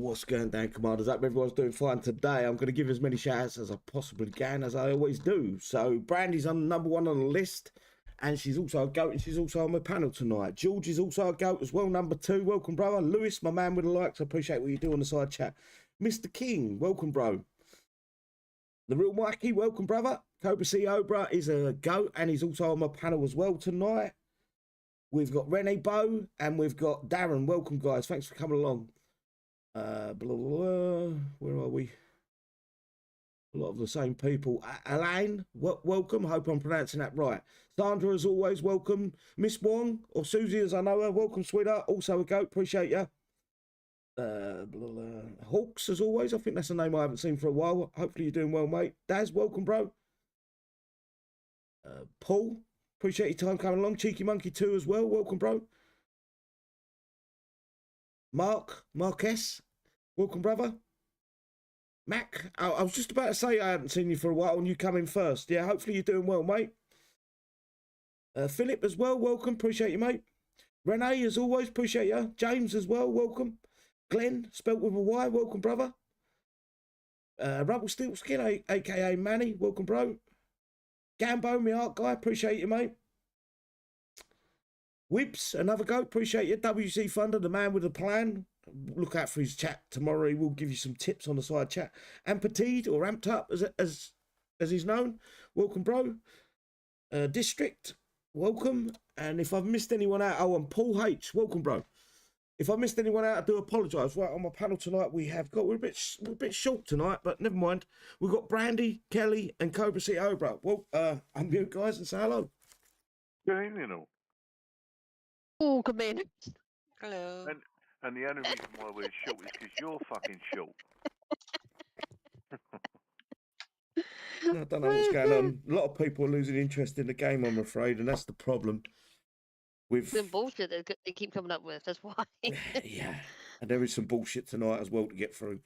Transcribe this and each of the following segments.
What's going down, Commanders? Hope everyone's doing fine today. I'm going to give as many shout-outs as I possibly can, as I always do. So, Brandy's on number one on the list, and she's also a goat, and she's also on my panel tonight. George is also a goat as well, number two. Welcome, brother. Lewis, my man with the likes. I appreciate what you do on the side chat. Mr. King, welcome, bro. The Real Mikey, welcome, brother. Cobra Cobra is a goat, and he's also on my panel as well tonight. We've got Rene Bow, and we've got Darren. Welcome, guys. Thanks for coming along. Blah, blah, blah. Where are we? A lot of the same people. Elaine, welcome. Hope I'm pronouncing that right. Sandra, as always, welcome. Miss Wong, or Susie, as I know her, welcome, sweetheart. Also a goat, appreciate you. Hawks, as always. I think that's a name I haven't seen for a while. Hopefully you're doing well, mate. Daz, welcome, bro. Paul, appreciate your time coming along. Cheeky Monkey 2 as well. Welcome, bro. Marques, welcome, brother. Mac, I was just about to say I hadn't seen you for a while and you come in first. Yeah, hopefully you're doing well, mate. Philip as well, welcome, appreciate you, mate. Renee, as always, appreciate you. James as well, welcome. Glenn, spelt with a Y, welcome, brother. Rumpelstiltskin, aka Manny, welcome, bro. Gambo, my art guy, appreciate you, mate. Wibbs, another goat, appreciate you. WC Thunder, the man with a plan. Look out for his chat tomorrow. He will give you some tips on the side chat. And Petite, or Amped Up, as he's known. Welcome, bro. District, welcome. And if I've missed anyone out, and Paul H, welcome, bro. If I missed anyone out, I do apologise. Right, on my panel tonight, we're a bit short tonight, but never mind. We've got Brandy, Kelly, and Cobra Cobra. Well, unmute, guys, and say hello. Good evening, all. Oh, Commander. Hello. And the only reason why we're short is because you're fucking short. I don't know what's going on. A lot of people are losing interest in the game, I'm afraid, and that's the problem. With the bullshit that they keep coming up with, that's why. Yeah, and there is some bullshit tonight as well to get through.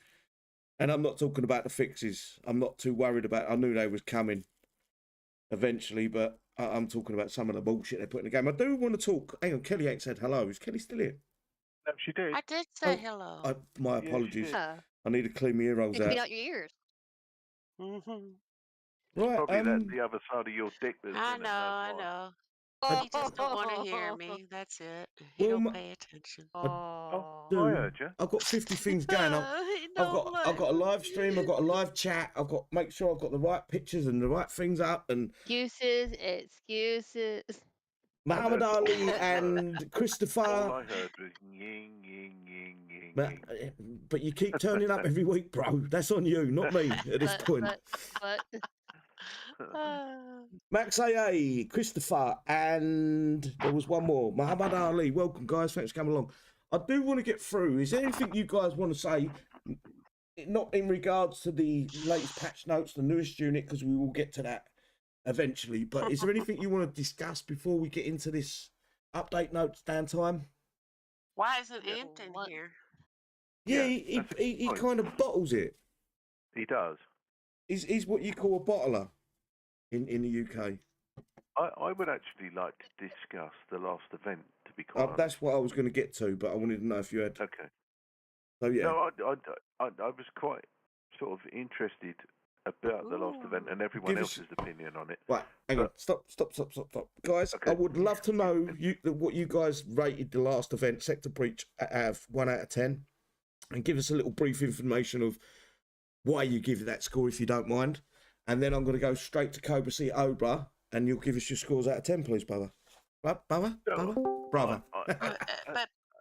And I'm not talking about the fixes. I'm not too worried about. I knew they was coming eventually, but I'm talking about some of the bullshit they put in the game. I do want to talk. Hang on, Kelly ain't said hello. Is Kelly still here? No, she did. I did say hello. My apologies. Yeah. I need to clean my ear rolls out. Clean out your ears. Right. Probably that's the other side of your dick. That's I know. He just don't want to hear me. That's it. He don't pay attention. I heard you. I've got 50 things going. I've got a live stream. I've got a live chat. I've got make sure I've got the right pictures and the right things up. And excuses. Muhammad Ali and Christopher. All I heard was ying, ying, ying, ying, ying. But you keep turning up every week, bro. That's on you, not me at this point. Max AA, Christopher, and there was one more. Muhammad Ali. Welcome, guys. Thanks for coming along. I do want to get through. Is there anything you guys want to say? Not in regards to the latest patch notes, the newest unit, because we will get to that eventually. But is there anything you want to discuss before we get into this update notes downtime? Why isn't Ant in here? Yeah, he kind of bottles it. He does. He's what you call a bottler in the UK. I would actually like to discuss the last event, to be quite honest. That's what I was going to get to, but I wanted to know if you had. Okay. So yeah. No, I was quite sort of interested about the last event and everyone else's opinion on it. Right, hang on. Stop. Guys, okay. I would love to know what you guys rated the last event, Sector Breach, out of 1 out of 10. And give us a little brief information of why you give that score, if you don't mind. And then I'm going to go straight to Cobra Cobra, and you'll give us your scores out of 10, please, brother. Brother?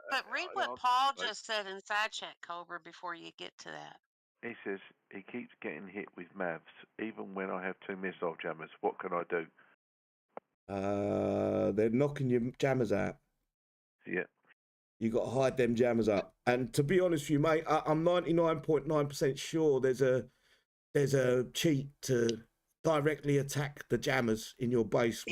But read what Paul just said in side chat, Cobra, before you get to that. He says he keeps getting hit with mavs, even when I have 2 missile jammers. What can I do? They're knocking your jammers out. Yeah. You got to hide them jammers up. And to be honest with you, mate, I'm 99.9% sure there's a cheat to directly attack the jammers in your base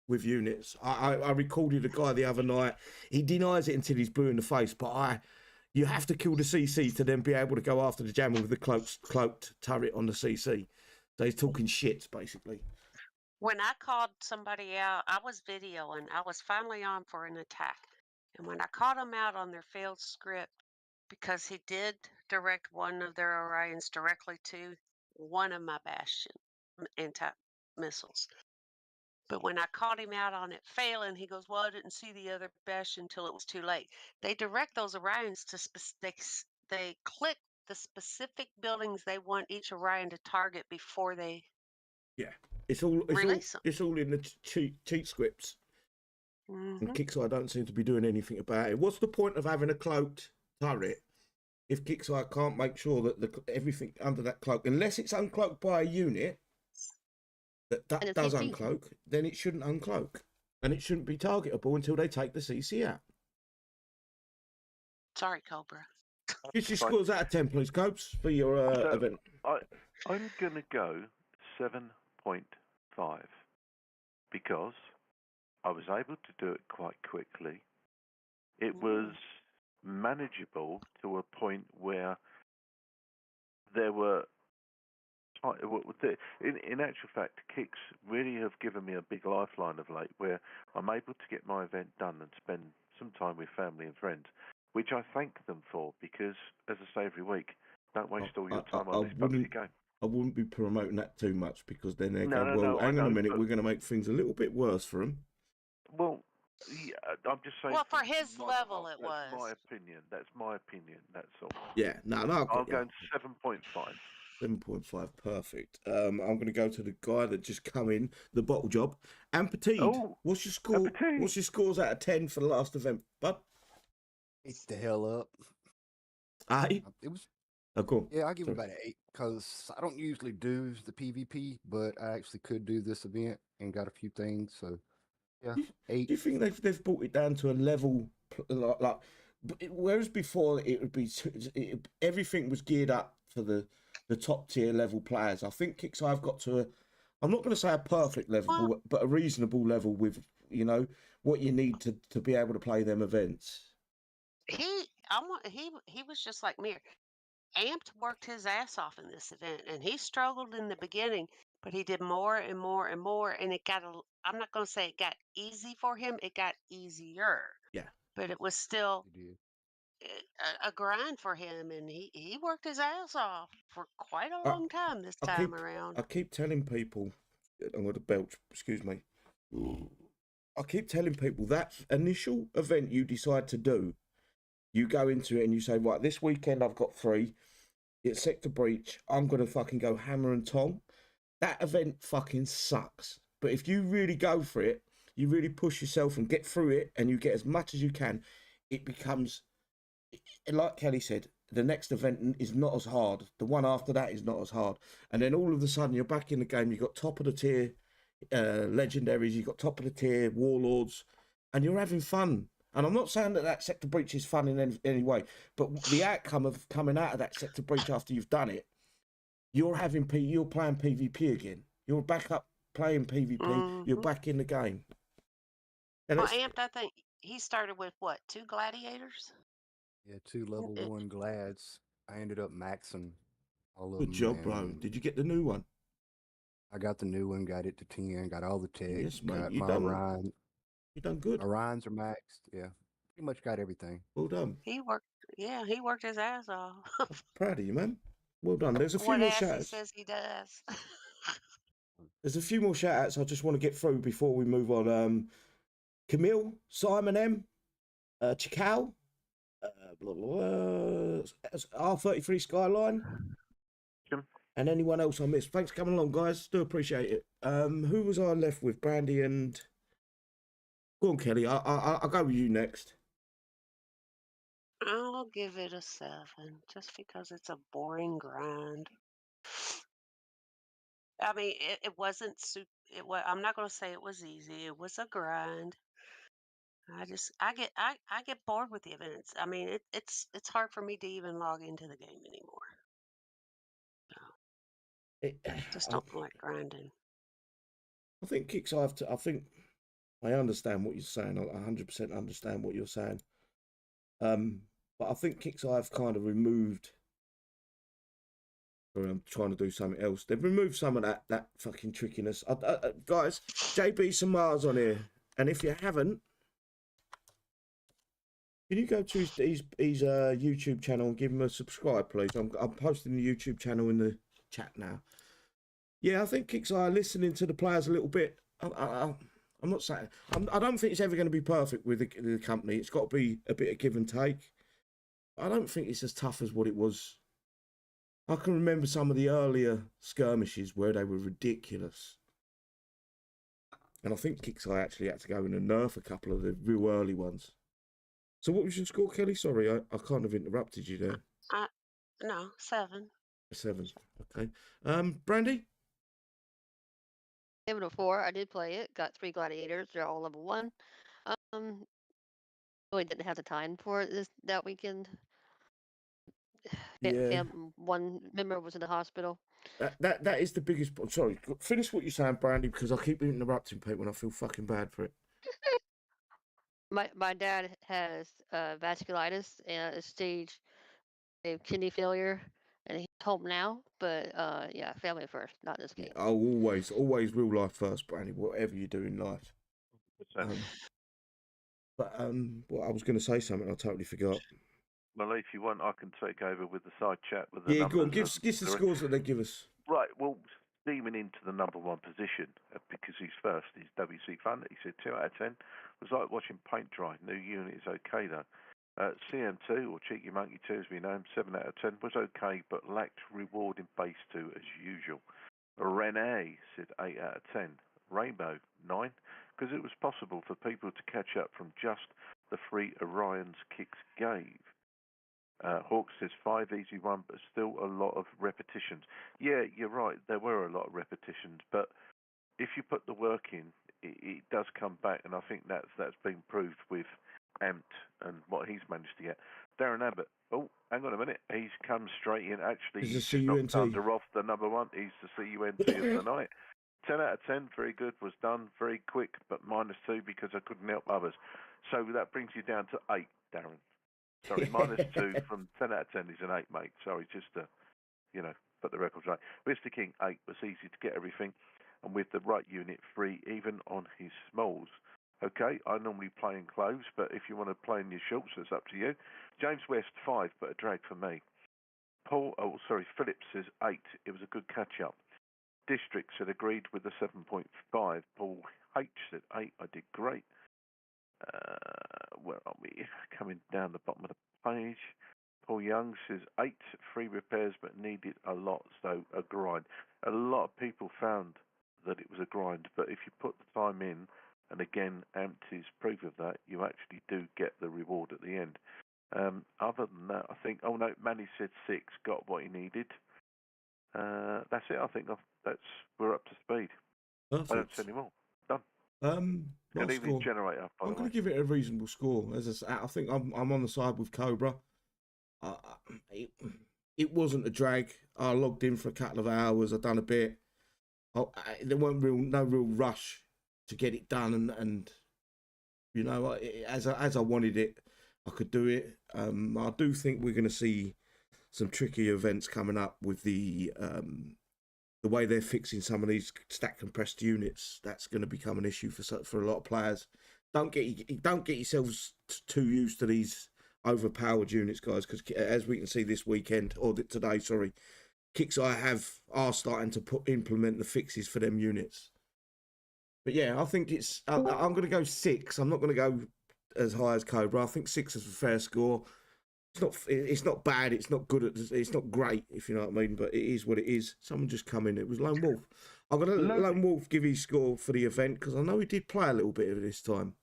with units. I recorded a guy the other night. He denies it until he's blue in the face, but you have to kill the CC to then be able to go after the jammer with the cloaked turret on the CC. So he's talking shit, basically. When I called somebody out, I was videoing. I was finally on for an attack. And when I caught them out on their failed script, because he did direct one of their Orions directly to one of my Bastion anti-missiles. But when I caught him out on it failing, he goes, "Well, I didn't see the other Bastion until it was too late." They direct those Orions to they click the specific buildings they want each Orion to target before they Yeah, release them. it's all in the cheat scripts. And Kixeye don't seem to be doing anything about it. What's the point of having a cloaked turret if Kixeye can't make sure that everything under that cloak, unless it's uncloaked by a unit that does CC. uncloak, then it shouldn't uncloak, and it shouldn't be targetable until they take the CC out. Sorry, Cobra. Get your scores out of 10, please, Copes, for your event. I'm going to go 7.5 because I was able to do it quite quickly. It was manageable to a point where there were... In actual fact, Kicks really have given me a big lifeline of late where I'm able to get my event done and spend some time with family and friends, which I thank them for because, as I say every week, don't waste all your time on this PUBG game. I wouldn't be promoting that too much because then they No, go, no, well, no, hang on a minute, we're going to make things a little bit worse for them. Well, yeah, I'm just saying. Well, for his level, it was. That's my opinion. That's my opinion. That's all. Yeah, no, I'm going 7.5. 7.5, perfect. I'm going to go to the guy that just come in, the bottle job. Ampetite, what's your score? Ampetite. What's your scores out of 10 for the last event, bud? It's the hell up. Aye? It was. Oh, cool. Yeah, I'll give it about an 8 because I don't usually do the PvP, but I actually could do this event and got a few things. So, yeah, 8. Do you think they've brought it down to a level like whereas before it would be everything was geared up for the top tier level players? I think I've got to I'm not going to say a perfect level, but a reasonable level with what you need to be able to play them events. He was just like me. Amped worked his ass off in this event, and he struggled in the beginning, but he did more and more and more, and it got I'm not going to say it got easy for him, it got easier. Yeah. But it was still a grind for him, and he worked his ass off for quite a long time this time around. I keep telling people, I'm going to belch, excuse me. I keep telling people that initial event you decide to do, you go into it and you say, right, this weekend I've got 3. It's Sector Breach. I'm going to fucking go hammer and tong. That event fucking sucks. But if you really go for it, you really push yourself and get through it and you get as much as you can, it becomes, like Kelly said, the next event is not as hard. The one after that is not as hard. And then all of a sudden you're back in the game. You've got top of the tier legendaries. You've got top of the tier warlords. And you're having fun. And I'm not saying that Sector Breach is fun in any way, but the outcome of coming out of that Sector Breach after you've done it, you're playing PvP again. You're back up playing PvP. You're back in the game. And Amped, I think he started with what, 2 gladiators? Yeah, 2 level 1 glads. I ended up maxing all of them. Good job, bro. Did you get the new one? I got the new one, got it to 10, got all the tech. Yes, mate. Got my Orion. You done good. Orions are maxed. Yeah, pretty much got everything. Well done. He worked his ass off. Proud of you, man. Well done. There's a few more shout-outs. He says he does. There's a few more shout-outs I just want to get through before we move on. Camille, Simon M, Chikal, blah, blah, blah, R33 Skyline, and anyone else I missed. Thanks for coming along, guys. Do appreciate it. Who was I left with? Brandy and... Go on, Kelly. I'll go with you next. I'll give it a 7, just because it's a boring grind. I mean, it wasn't I'm not going to say it was easy. It was a grind. I get bored with the events. I mean, it's hard for me to even log into the game anymore. Just don't like grinding. I think I think I understand what you're saying. I 100% understand what you're saying. But I think Kixeye kind of removed. Sorry, I'm trying to do something else. They've removed some of that fucking trickiness. Guys, JB Samar's on here, and if you haven't, Can you go to his YouTube channel and give him a subscribe, please? I'm posting the YouTube channel in the chat now. Yeah, I think Kicks are listening to the players a little bit. I'm not saying I don't think it's ever going to be perfect with the company. It's got to be a bit of give and take. I don't think it's as tough as what it was. I can remember some of the earlier skirmishes where they were ridiculous. And I think Kicks I actually had to go in and nerf a couple of the real early ones. So what was your score, Kelly? Sorry, I kind of interrupted you there. No, 7. 7. Okay. Brandy? 704. I did play it. Got 3 gladiators. They're all level 1. Really didn't have the time for it that weekend. Yeah. One member was in the hospital. That is the biggest. Sorry, finish what you're saying, Brandy, because I keep interrupting people and I feel fucking bad for it. My dad has vasculitis and a stage kidney failure, and he's home now. But yeah, family first, not this game. Oh, always real life first, Brandy. Whatever you do in life. Well, I was going to say something. I totally forgot. Well, if you want, I can take over with the side chat with the numbers. Go on. Give us the scores that they give us. Right, well, steaming into the number 1 position because he's first. He's WC Fun. He said 2 out of 10. It was like watching paint dry. New unit is okay though. CM2 or Cheeky Monkey 2 as we know him, 7 out of 10 was okay, but lacked reward in base 2 as usual. Renee said 8 out of 10. Rainbow 9 because it was possible for people to catch up from just the 3 Orion's Kicks gave. Hawk says 5 easy 1, but still a lot of repetitions. Yeah, you're right. There were a lot of repetitions, but if you put the work in, it does come back, and I think that's been proved with Amped and what he's managed to get. Darren Abbott. Oh, hang on a minute. He's come straight in. Actually, he's just knocked under off the number 1. He's the CUNT of the night. 10 out of 10. Very good. Was done very quick, but -2 because I couldn't help others. So that brings you down to 8, Darren. Sorry, -2 from 10 out of 10 is an 8, mate. Sorry, just to, put the records right. Mr. King, 8 was easy to get everything, and with the right unit, 3, even on his smalls. Okay, I normally play in clothes, but if you want to play in your shorts, it's up to you. James West, 5, but a drag for me. Phillips says 8. It was a good catch-up. Districts had agreed with the 7.5. Paul H said 8. I did great. Where are we? Coming down the bottom of the page. Paul Young says 8, 3 repairs, but needed a lot, so a grind. A lot of people found that it was a grind, but if you put the time in, and again, Amped is proof of that, you actually do get the reward at the end. Other than that, I think, Manny said 6, got what he needed. That's it. I think we're up to speed. Perfect. I don't see any more. Done. Good evening, generator. I'm going to give it a reasonable score. As I say, I think I'm on the side with Cobra. It wasn't a drag. I logged in for a couple of hours. I've done a bit. There weren't no real rush to get it done, and as I wanted it, I could do it. I do think we're going to see some tricky events coming up with the way they're fixing some of these stack compressed units. That's going to become an issue for a lot of players. Don't get yourselves too used to these overpowered units, guys, because as we can see this weekend or today, Kicks are starting to implement the fixes for them units. But yeah, I think I'm going to go 6. I'm not going to go as high as Cobra. I think 6 is a fair score. It's not bad. It's not good. It's not great, if you know what I mean. But it is what it is. Someone just come in. It was Lone Wolf. I'm going to let Lone Wolf give his score for the event because I know he did play a little bit of it this time.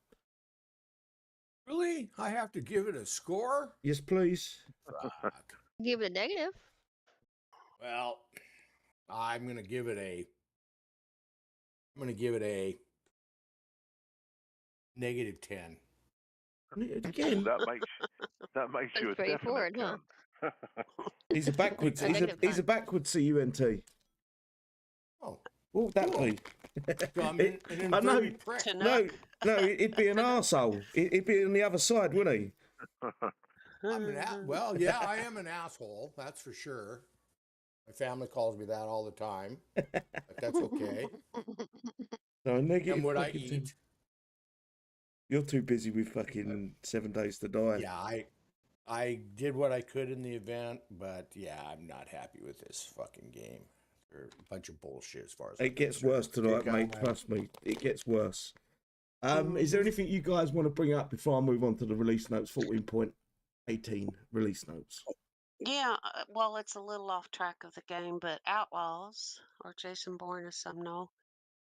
Really? I have to give it a score? Yes, please. Give it a negative. Well, I'm going to give it a -10. Again, that makes you a definite 10. Huh? He's a backwards. He's a backwards CUNT. Oh, what would that be? So I'm an inverted prick. No, it'd be an arsehole. It'd be on the other side, wouldn't he? Well, yeah, I am an asshole. That's for sure. My family calls me that all the time, but that's okay. No, negative. And what I eat. You're too busy with fucking 7 Days to Die. Yeah, I did what I could in the event, but yeah, I'm not happy with this fucking game. They're a bunch of bullshit as far as I'm It gets concerned. worse tonight, mate. Trust me. It gets worse. Is there anything you guys want to bring up before I move on to the release notes? 14.18 release notes. Yeah, well, it's a little off track of the game, but Outlaws, or Jason Bourne, as some know,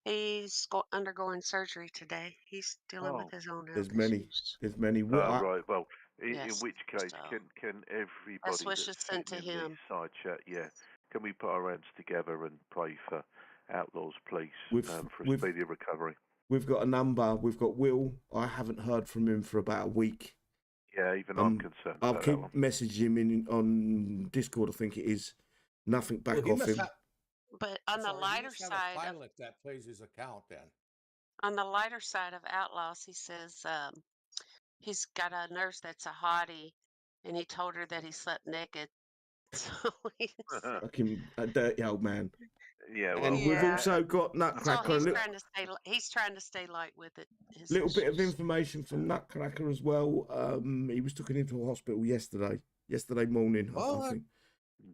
he's undergoing surgery today. He's dealing with Oh, his own There's health many. issues. There's many. right. Well, in Yes, which case, so can best everybody wishes that's sent to sitting in the him. side chat, can we put our hands together and pray for Outlaws Police for a We've speedy recovery? we've got a number. We've got Will. I haven't heard from him for about a week. Yeah, even I'm concerned I'll about keep that one. messaging him on Discord. I think it is. Nothing back off him. But on the lighter he must have side a of pilot that plays his account then. on the lighter side of Outlaws, he says he's got a nurse that's a hottie, and he told her that he slept naked. So he's, Fucking a dirty old man. Yeah, well, And we've Yeah. also got so Nutcracker. he's trying to stay light with it. His Little bit of issues. information from Nutcracker as well. He was taken into a hospital yesterday morning. I think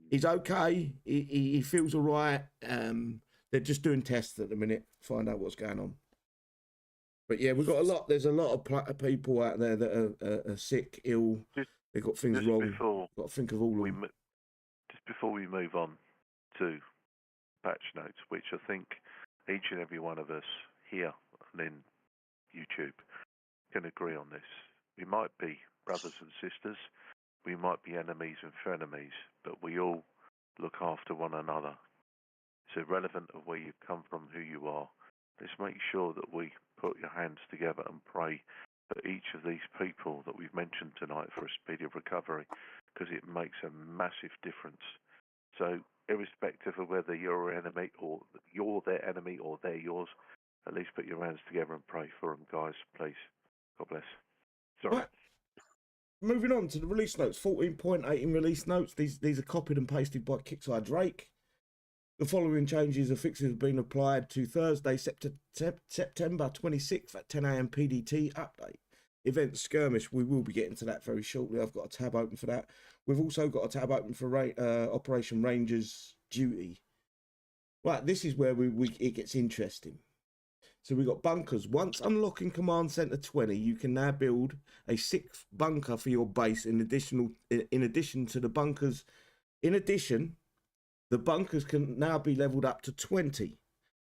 he's okay. He feels all right. They're just doing tests at the minute, find out what's going on. But yeah, we've got a lot. There's a lot of people out there that are sick, ill. They've got things wrong. Got to think of all of them. Just before we move on to patch notes, which I think each and every one of us here and in YouTube can agree on this. We might be brothers and sisters, we might be enemies and frenemies, but we all look after one another. It's irrelevant of where you come from, who you are. Let's make sure that we put your hands together and pray for each of these people that we've mentioned tonight for a speedy recovery, because it makes a massive difference. So irrespective of whether you're an enemy or you're their enemy or they're yours, at least put your hands together and pray for them, guys, please. God bless. Sorry. Right. Moving on to the release notes, 14.18 release notes. These are copied and pasted by Kickside Drake. The following changes and fixes have been applied to Thursday, September 26th at 10 a.m. PDT update. Event Skirmish, we will be getting to that very shortly. I've got a tab open for that. We've also got a tab open for Operation Rangers Duty. Right, this is where it gets interesting. So we've got bunkers. Once unlocking Command Center 20, you can now build a 6th bunker for your base in addition to the bunkers. In addition, the bunkers can now be leveled up to 20.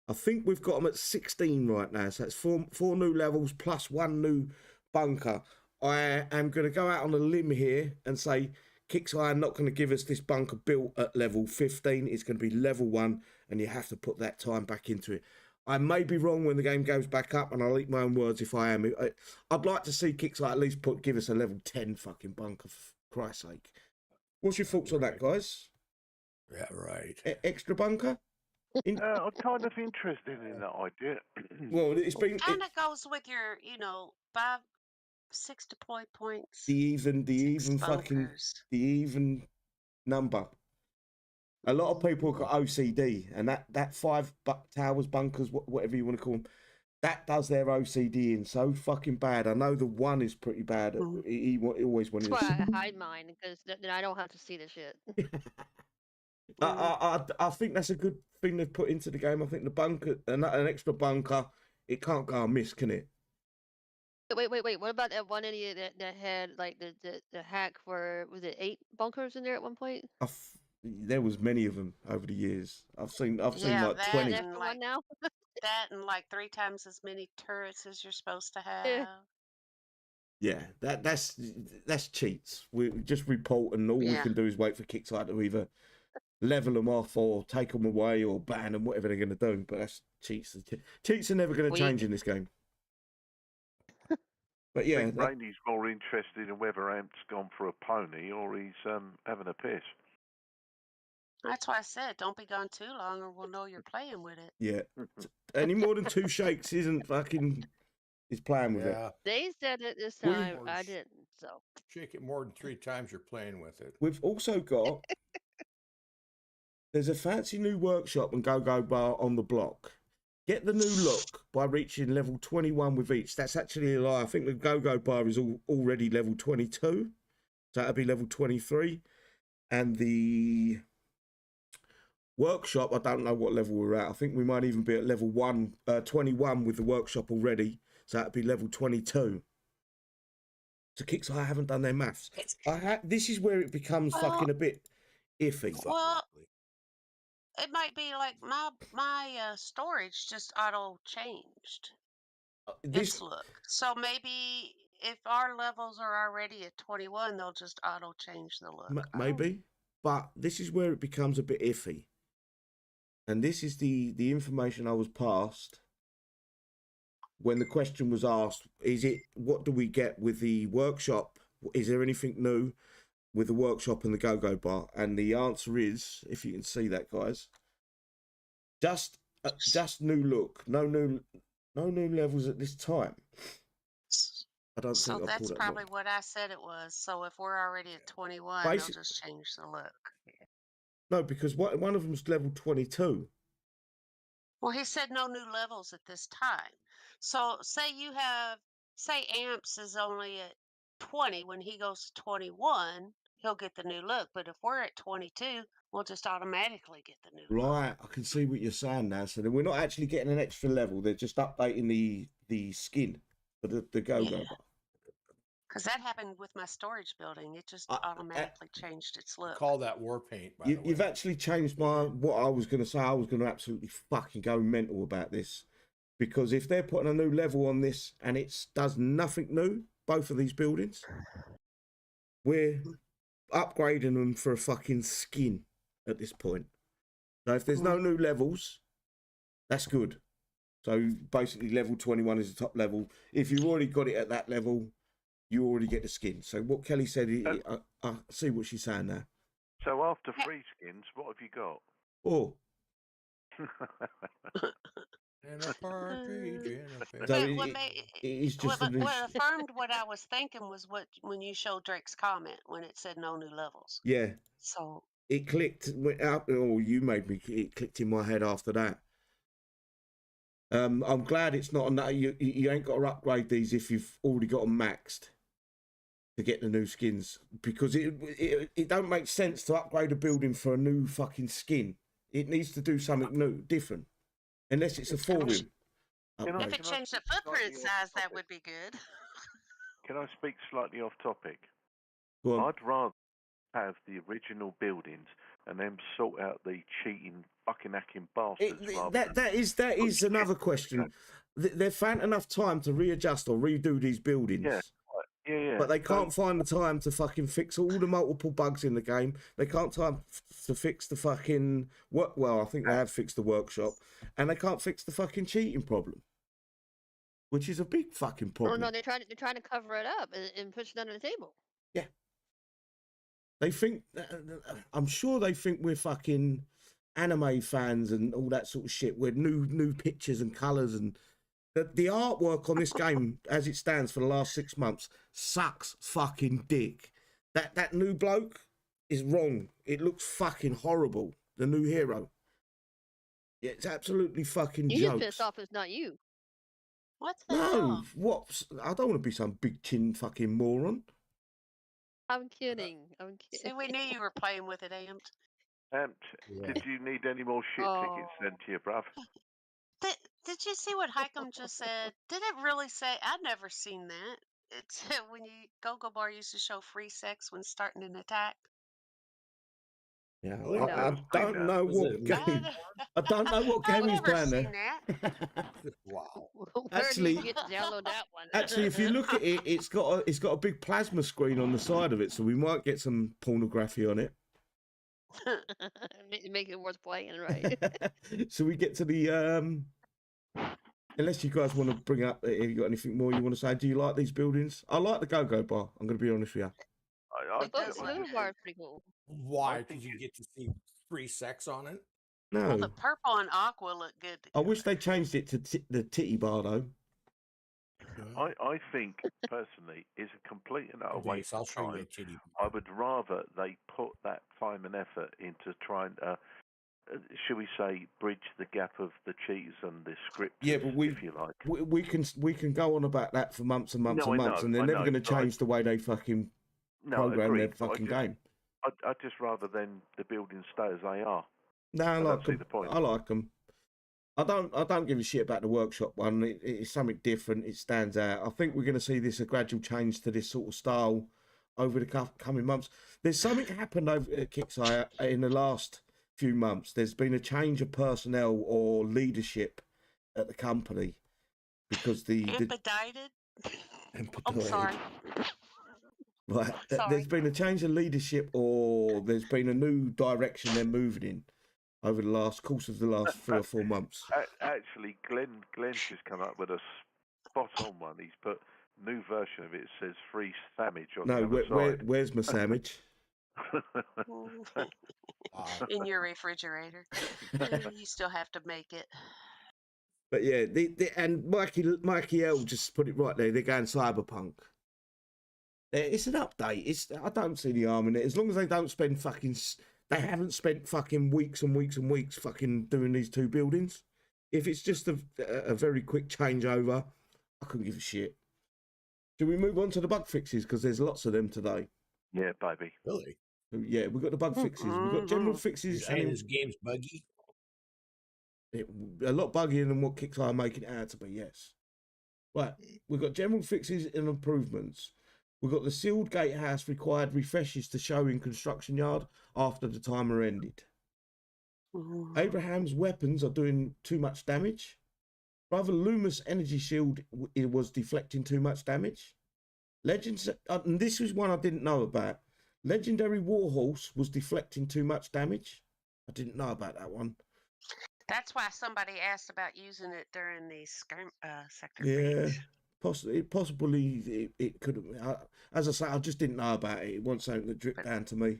I think we've got them at 16 right now. So that's four new levels plus one new bunker. I am going to go out on a limb here and say Kickstarter are not going to give us this bunker built at level 15. It's going to be level 1, and you have to put that time back into it. I may be wrong when the game goes back up, and I'll eat my own words if I am. I'd like to see Kickstarter at least give us a level 10 fucking bunker, for Christ's sake. What's your thoughts on that, guys? Yeah, right. Extra bunker? I'm kind of interested in that idea. Well, it's been Kind of goes with your, 6 deploy points. the even number. A lot of people have got OCD, and that 5 towers, bunkers, whatever you want to call them, that does their OCD in so fucking bad. I know the 1 is pretty bad. He always wanted. That's why I hide mine, because then I don't have to see the shit. I think that's a good thing they've put into the game. I think the bunker, an extra bunker, it can't go amiss, can it? Wait. What about that one idiot that had like the hack for, was it 8 bunkers in there at one point? There was many of them over the years. I've seen like that 20. and One now? that and like 3 times as many turrets as you're supposed to have. Yeah, that's cheats. We just report, and all we can do is wait for Kickstarter to either level them off or take them away or ban them, whatever they're going to do. But that's cheats. Cheats are never going to change in this game. But yeah, I think Randy's more interested in whether Amp's gone for a pony or he's having a piss. That's why I said don't be gone too long, or we'll know you're playing with it. Yeah, any more than 2 shakes isn't fucking. He's playing with it. They said it this time. I didn't. So shake it more than 3 times, you're playing with it. We've also got. There's a fancy new workshop and GoGo Bar on the block. Get the new look by reaching level 21 with each. That's actually a lie. I think the GoGo Bar is already level 22. So that'll be level 23. And the workshop, I don't know what level we're at. I think we might even be at level 21 with the workshop already. So that'll be level 22. So Kicks, I haven't done their maths. This is where it becomes fucking a bit iffy. Well, it might be like my storage just auto changed its look. So maybe if our levels are already at 21, they'll just auto change the look. Maybe, but this is where it becomes a bit iffy. And this is the information I was passed when the question was asked, what do we get with the workshop? Is there anything new with the workshop and the GoGo Bar? And the answer is, if you can see that, guys, just new look, no new levels at this time. I don't think so that's probably what I said it was. So if we're already at 21, they'll just change the look. No, because one of them's level 22. Well, he said no new levels at this time. So say Amps is only at 20. When he goes to 21, he'll get the new look. But if we're at 22, we'll just automatically get the new look. Right, I can see what you're saying now. So then we're not actually getting an extra level. They're just updating the skin for the GoGo Bar. Because that happened with my storage building. It just automatically changed its look. Call that war paint, by the way. You've actually changed what I was going to say. I was going to absolutely fucking go mental about this. Because if they're putting a new level on this and it does nothing new, both of these buildings, we're upgrading them for a fucking skin at this point. So if there's no new levels, that's good. So basically level 21 is the top level. If you've already got it at that level, you already get the skin. So what Kelly said, I see what she's saying there. So after 3 skins, what have you got? Oh. In a partridge in a So it's just what affirmed what I was thinking was when you showed Drake's comment when it said no new levels. Yeah. So it clicked, went out. Oh, you made me. It clicked in my head after that. I'm glad it's not on that. You ain't got to upgrade these if you've already got them maxed to get the new skins, because it don't make sense to upgrade a building for a new fucking skin. It needs to do something new, different, unless it's a forum. If it changed the footprint size, that would be good. Can I speak slightly off topic? Go on. I'd rather have the original buildings and then sort out the cheating, fucking hacking bastards. That is another question. They've found enough time to readjust or redo these buildings. Yeah. But they can't find the time to fucking fix all the multiple bugs in the game. They can't time to fix the fucking work. Well, I think they have fixed the workshop, and they can't fix the fucking cheating problem, which is a big fucking problem. Oh no, they're trying to cover it up and push it under the table. Yeah. They think, I'm sure they think we're fucking anime fans and all that sort of shit. We're new pictures and colours, and the artwork on this game, as it stands for the last 6 months, sucks fucking dick. That new bloke is wrong. It looks fucking horrible. The new hero. Yeah, it's absolutely fucking jokes. You just pissed off it's not you. What the hell? What? I don't want to be some big chin fucking moron. I'm kidding. See, we knew you were playing with it, Amped. Did you need any more shit tickets sent to you, bruv? Did you see what Hikem just said? Did it really say? I've never seen that. It said when GoGo Bar used to show free sex when starting an attack. Yeah, I don't know what game. I don't know what game he's playing there. Wow. Actually, you get to download that one? Actually, if you look at it, it's got a big plasma screen on the side of it, so we might get some pornography on it. Make it worth playing, right? So we get to the unless you guys want to bring up, have you got anything more you want to say? Do you like these buildings? I like the GoGo Bar. I'm going to be honest with you. The little bar is pretty cool. Why? Because you get to see free sex on it? No. Well, the purple and aqua look good together. I wish they changed it to the titty bar though. I think personally is a complete and utter waste of time. I would rather they put that time and effort into trying to shall we say, bridge the gap of the cheats and the scripts, Yeah, but if you like. we can go on about that for months and months No, and I months, know, and they're I never know, going to but I- change the way they fucking program agreed, their but fucking game. I'd just rather than the buildings stay as they are. No, I I like don't see them. the point. I like them. I don't give a shit about the workshop one. It's something different. It stands out. I think we're going to see a gradual change to this sort of style over the coming months. There's something happened over at Kickstarter in the last few months. There's been a change of personnel or leadership at the company because the Expedited. I'm empathy. sorry. Right. Sorry. There's been a change of leadership or there's been a new direction they're moving in over the course of the last 3 or 4 months. Actually, Glenn's just come up with a spot on one. He's put new version of it. Says free sandwich on No, the other side. where's my sandwich? In your refrigerator. You still have to make it. But yeah, and Mikey L just put it right there. They're going cyberpunk. It's an update. I don't see the harm in it as long as they don't spend fucking. They haven't spent fucking weeks and weeks and weeks fucking doing these 2 buildings. If it's just a very quick changeover, I couldn't give a shit. Should we move on to the bug fixes because there's lots of them today? Yeah, baby. Really? Yeah, we've got the bug fixes. We've got general You're fixes. saying this game's buggy? A lot buggier than what Kickstarter are making it out to be, yes. Right, we've got general fixes and improvements. We've got the sealed gatehouse required refreshes to show in construction yard after the timer ended. Abraham's weapons are doing too much damage. Brother Loomis energy shield it was deflecting too much damage. Legends, and this was one I didn't know about. Legendary Warhorse was deflecting too much damage. I didn't know about that one. That's why somebody asked about using it during the sector Yeah, breach. possibly it could have. As I say, I just didn't know about it. It wasn't something that dripped down to me.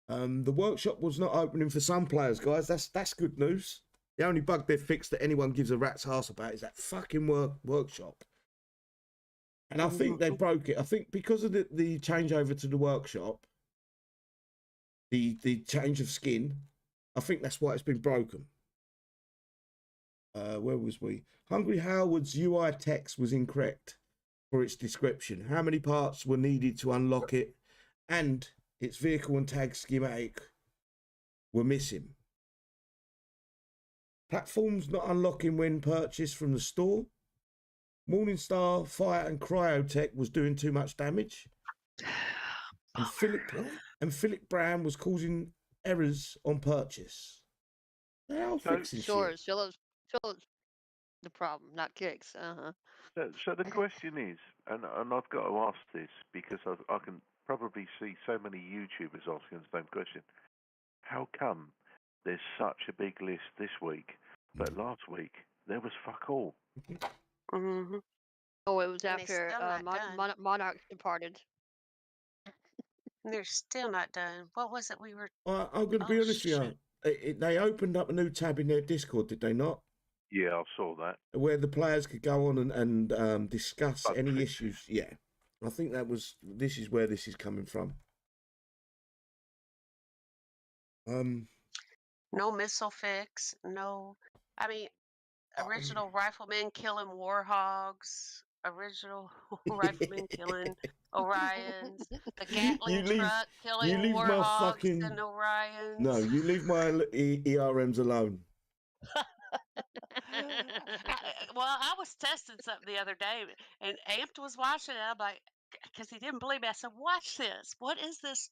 The workshop was not opening for some players, guys. That's good news. The only bug they've fixed that anyone gives a rat's ass about is that fucking workshop. And I think they broke it. I think because of the changeover to the workshop, the change of skin, I think that's why it's been broken. Where was we? Hungry Howard's UI text was incorrect for its description. How many parts were needed to unlock it? And its vehicle and tag schematic were missing. Platforms not unlocking when purchased from the store. Morningstar, Fire and Cryotech was doing too much damage. And Philip Brown was causing errors on purchase. They are fixing Sure, shit. Philip's the problem, not kicks. So the question is, and I've got to ask this because I can probably see so many YouTubers asking the same question. How come there's such a big list this week, but last week there was fuck all? Mm-hmm. Oh, it was And they after still not done. Monarch departed. And they're still not done. What was it we were... Well, I'm going to be honest with you. They opened up a new tab in their Discord, did they not? Yeah, I saw that. Where the players could go on and discuss Bug any fixes. issues. Yeah. I think this is where this is coming from. No missile fix. No... I mean, original riflemen killing warhogs. Original riflemen killing Orions. The Gatling truck killing leave my warhogs fucking- and Orions. No, you leave my ERMs alone. Well, I was testing something the other day, and Amped was watching it. I'm like, because he didn't believe me. I said, "Watch this. What is this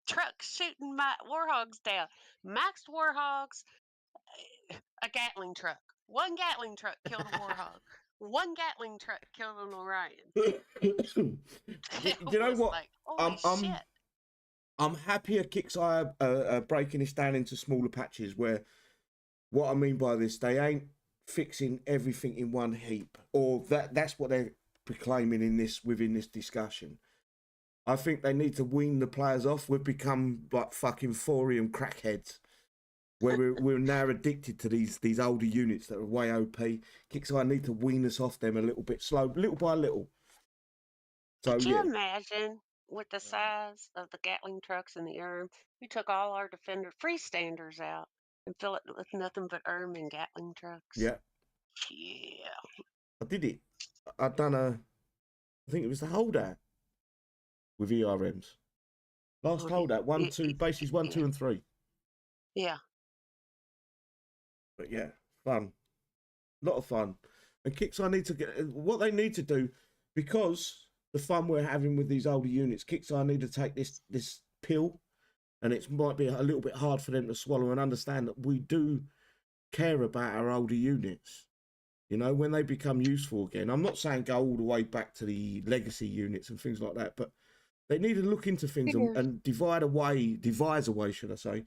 truck shooting my warhogs down? Maxed warhogs, a Gatling truck. One Gatling truck killed a warhog. One Gatling truck killed an Orion." You know what? Like, holy shit. I'm happy at Kickstarter breaking this down into smaller patches where what I mean by this, they ain't fixing everything in one heap, or that's what they're proclaiming within this discussion. I think they need to wean the players off. We've become like fucking thorium crackheads, where we're now addicted to these older units that are way OP. Kickstarter need to wean us off them a little bit, little by little. So Could you yeah, imagine with the size of the Gatling trucks and the ERM, we took all our Defender freestanders out and fill it with nothing but ERM and Gatling trucks. Yeah, Yeah. I did it. I done I think it was the holdout with ERMs. Last Oh, holdout, 1, yeah, 2, bases 1, 2, and 3. yeah. But yeah, fun. A lot of fun. And Kicks, I need to get what they need to do, because the fun we're having with these older units, Kicks, I need to take this pill, and it might be a little bit hard for them to swallow and understand that we do care about our older units. You know, when they become useful again. I'm not saying go all the way back to the legacy units and things like that, but they need to look into things and devise a way, should I say,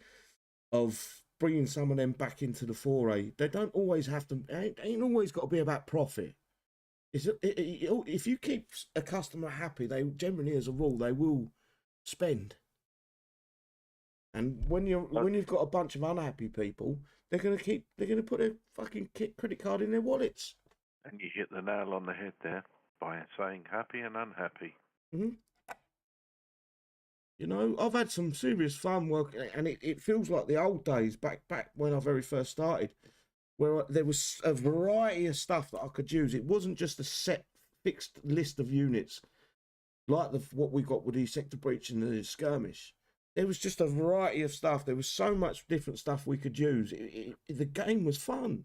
of bringing some of them back into the foray. They don't always have to. It ain't always got to be about profit. If you keep a customer happy, they generally, as a rule, they will spend. And when you've got a bunch of unhappy people, they're gonna put their fucking credit card in their wallets. And you hit the nail on the head there by saying happy and unhappy. Mm-hmm. You know, I've had some serious fun working, and it feels like the old days back when I very first started, where there was a variety of stuff that I could use. It wasn't just a set fixed list of units like what we got with the Sector Breach and the Skirmish. There was just a variety of stuff. There was so much different stuff we could use. The game was fun.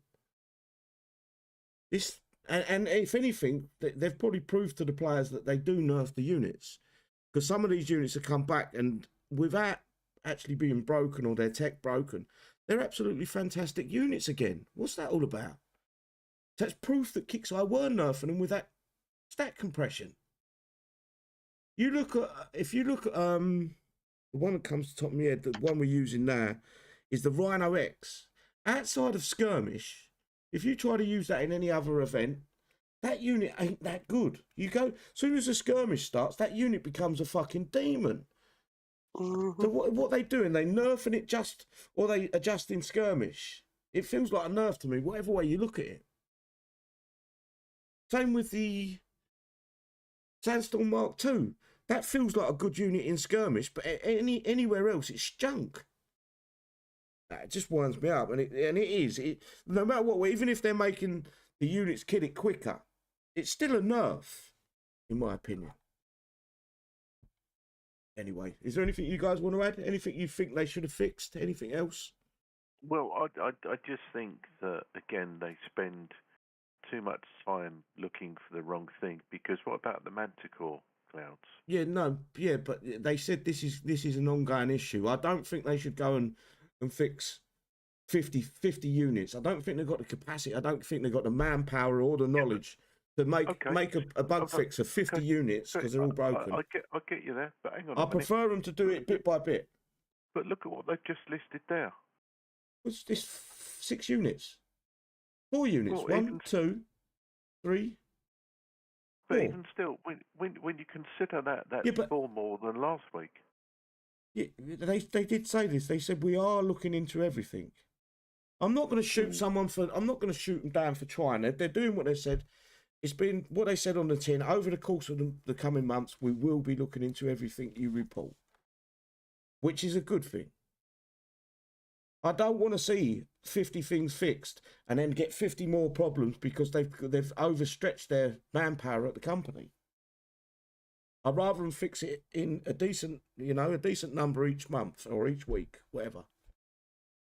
And if anything, they've probably proved to the players that they do nerf the units. Because some of these units have come back and without actually being broken or their tech broken, they're absolutely fantastic units again. What's that all about? That's proof that Kixeye were nerfing them with that stat compression. If you look at the one that comes to the top of my head, the one we're using now, is the Rhino X. Outside of Skirmish, if you try to use that in any other event, that unit ain't that good. You go, as soon as the Skirmish starts, that unit becomes a fucking demon. Mm-hmm. So what they doing? They nerfing it or they adjusting Skirmish? It feels like a nerf to me, whatever way you look at it. Same with the Sandstorm Mark II. That feels like a good unit in Skirmish, but anywhere else, it's junk. That just winds me up, and it is. No matter what, even if they're making the units kill it quicker, it's still a nerf, in my opinion. Anyway, is there anything you guys want to add? Anything you think they should have fixed? Anything else? Well, I just think that, again, they spend too much time looking for the wrong thing, because what about the Manticore clouds? Yeah, no, yeah, but they said this is an ongoing issue. I don't think they should go and fix 50 units. I don't think they've got the capacity. I don't think they've got the manpower or the knowledge to make a bug fix of 50 units, because they're all broken. I get you there, but hang on. I prefer them to do it bit by bit. But look at what they've just listed there. What's this? 6 units, 4 units. Well, 1, 2, 3. But 4. even still, when you consider that's 4 more than last week. Yeah, they did say this. They said we are looking into everything. I'm not going to shoot someone I'm not going to shoot them down for trying. They're doing what they said. It's been what they said on the tin. Over the course of the coming months, we will be looking into everything you report, which is a good thing. I don't want to see 50 things fixed and then get 50 more problems because they've overstretched their manpower at the company. I'd rather them fix it in a decent number each month or each week, whatever.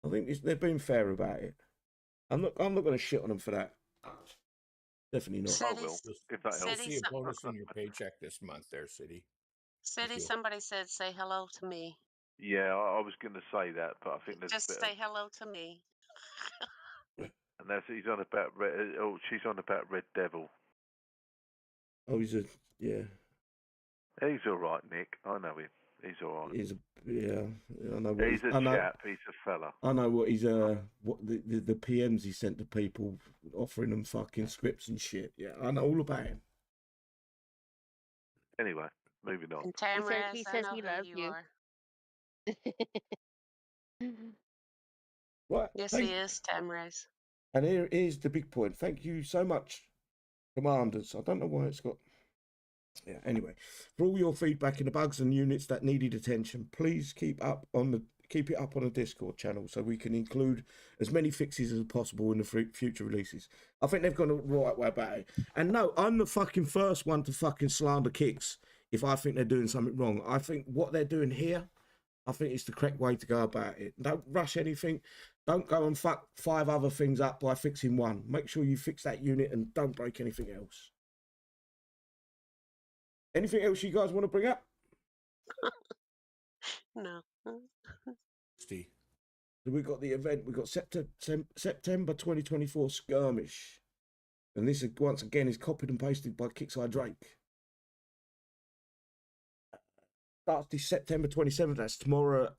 I think they're being fair about it. I'm not going to shit on them for that. Definitely not. I will. If that You'll helps. see a bonus in your paycheck this month there, City. City, somebody said, say hello to me. Yeah, I was going to say that, but I think there's just say hello to me. And he's on about she's on about Red Devil. Oh, yeah. He's all right, Nick. I know him. He's all right. I know. He's a chap. He's a fella. I know what the PMs he sent to people, offering them fucking scripts and shit. Yeah, I know all about him. Anyway, moving on. And Tamraz, he says I know he who loves you are. Right. Yes, he is, Tamraz. And here's the big point. Thank you so much, Commanders. I don't know why it's got Yeah. Anyway, for all your feedback in the bugs and units that needed attention, please keep it up on the Discord channel so we can include as many fixes as possible in the future releases. I think they've gone the right way about it. And no, I'm the fucking first one to fucking slander Kicks if I think they're doing something wrong. I think what they're doing here, I think it's the correct way to go about it. Don't rush anything. Don't go and fuck 5 other things up by fixing one. Make sure you fix that unit and don't break anything else. Anything else you guys want to bring up? No. Steve. So we got the event. We got September 2024 Skirmish, and this is, once again is copied and pasted by Kickside Drake. Starts this September 27th. That's tomorrow,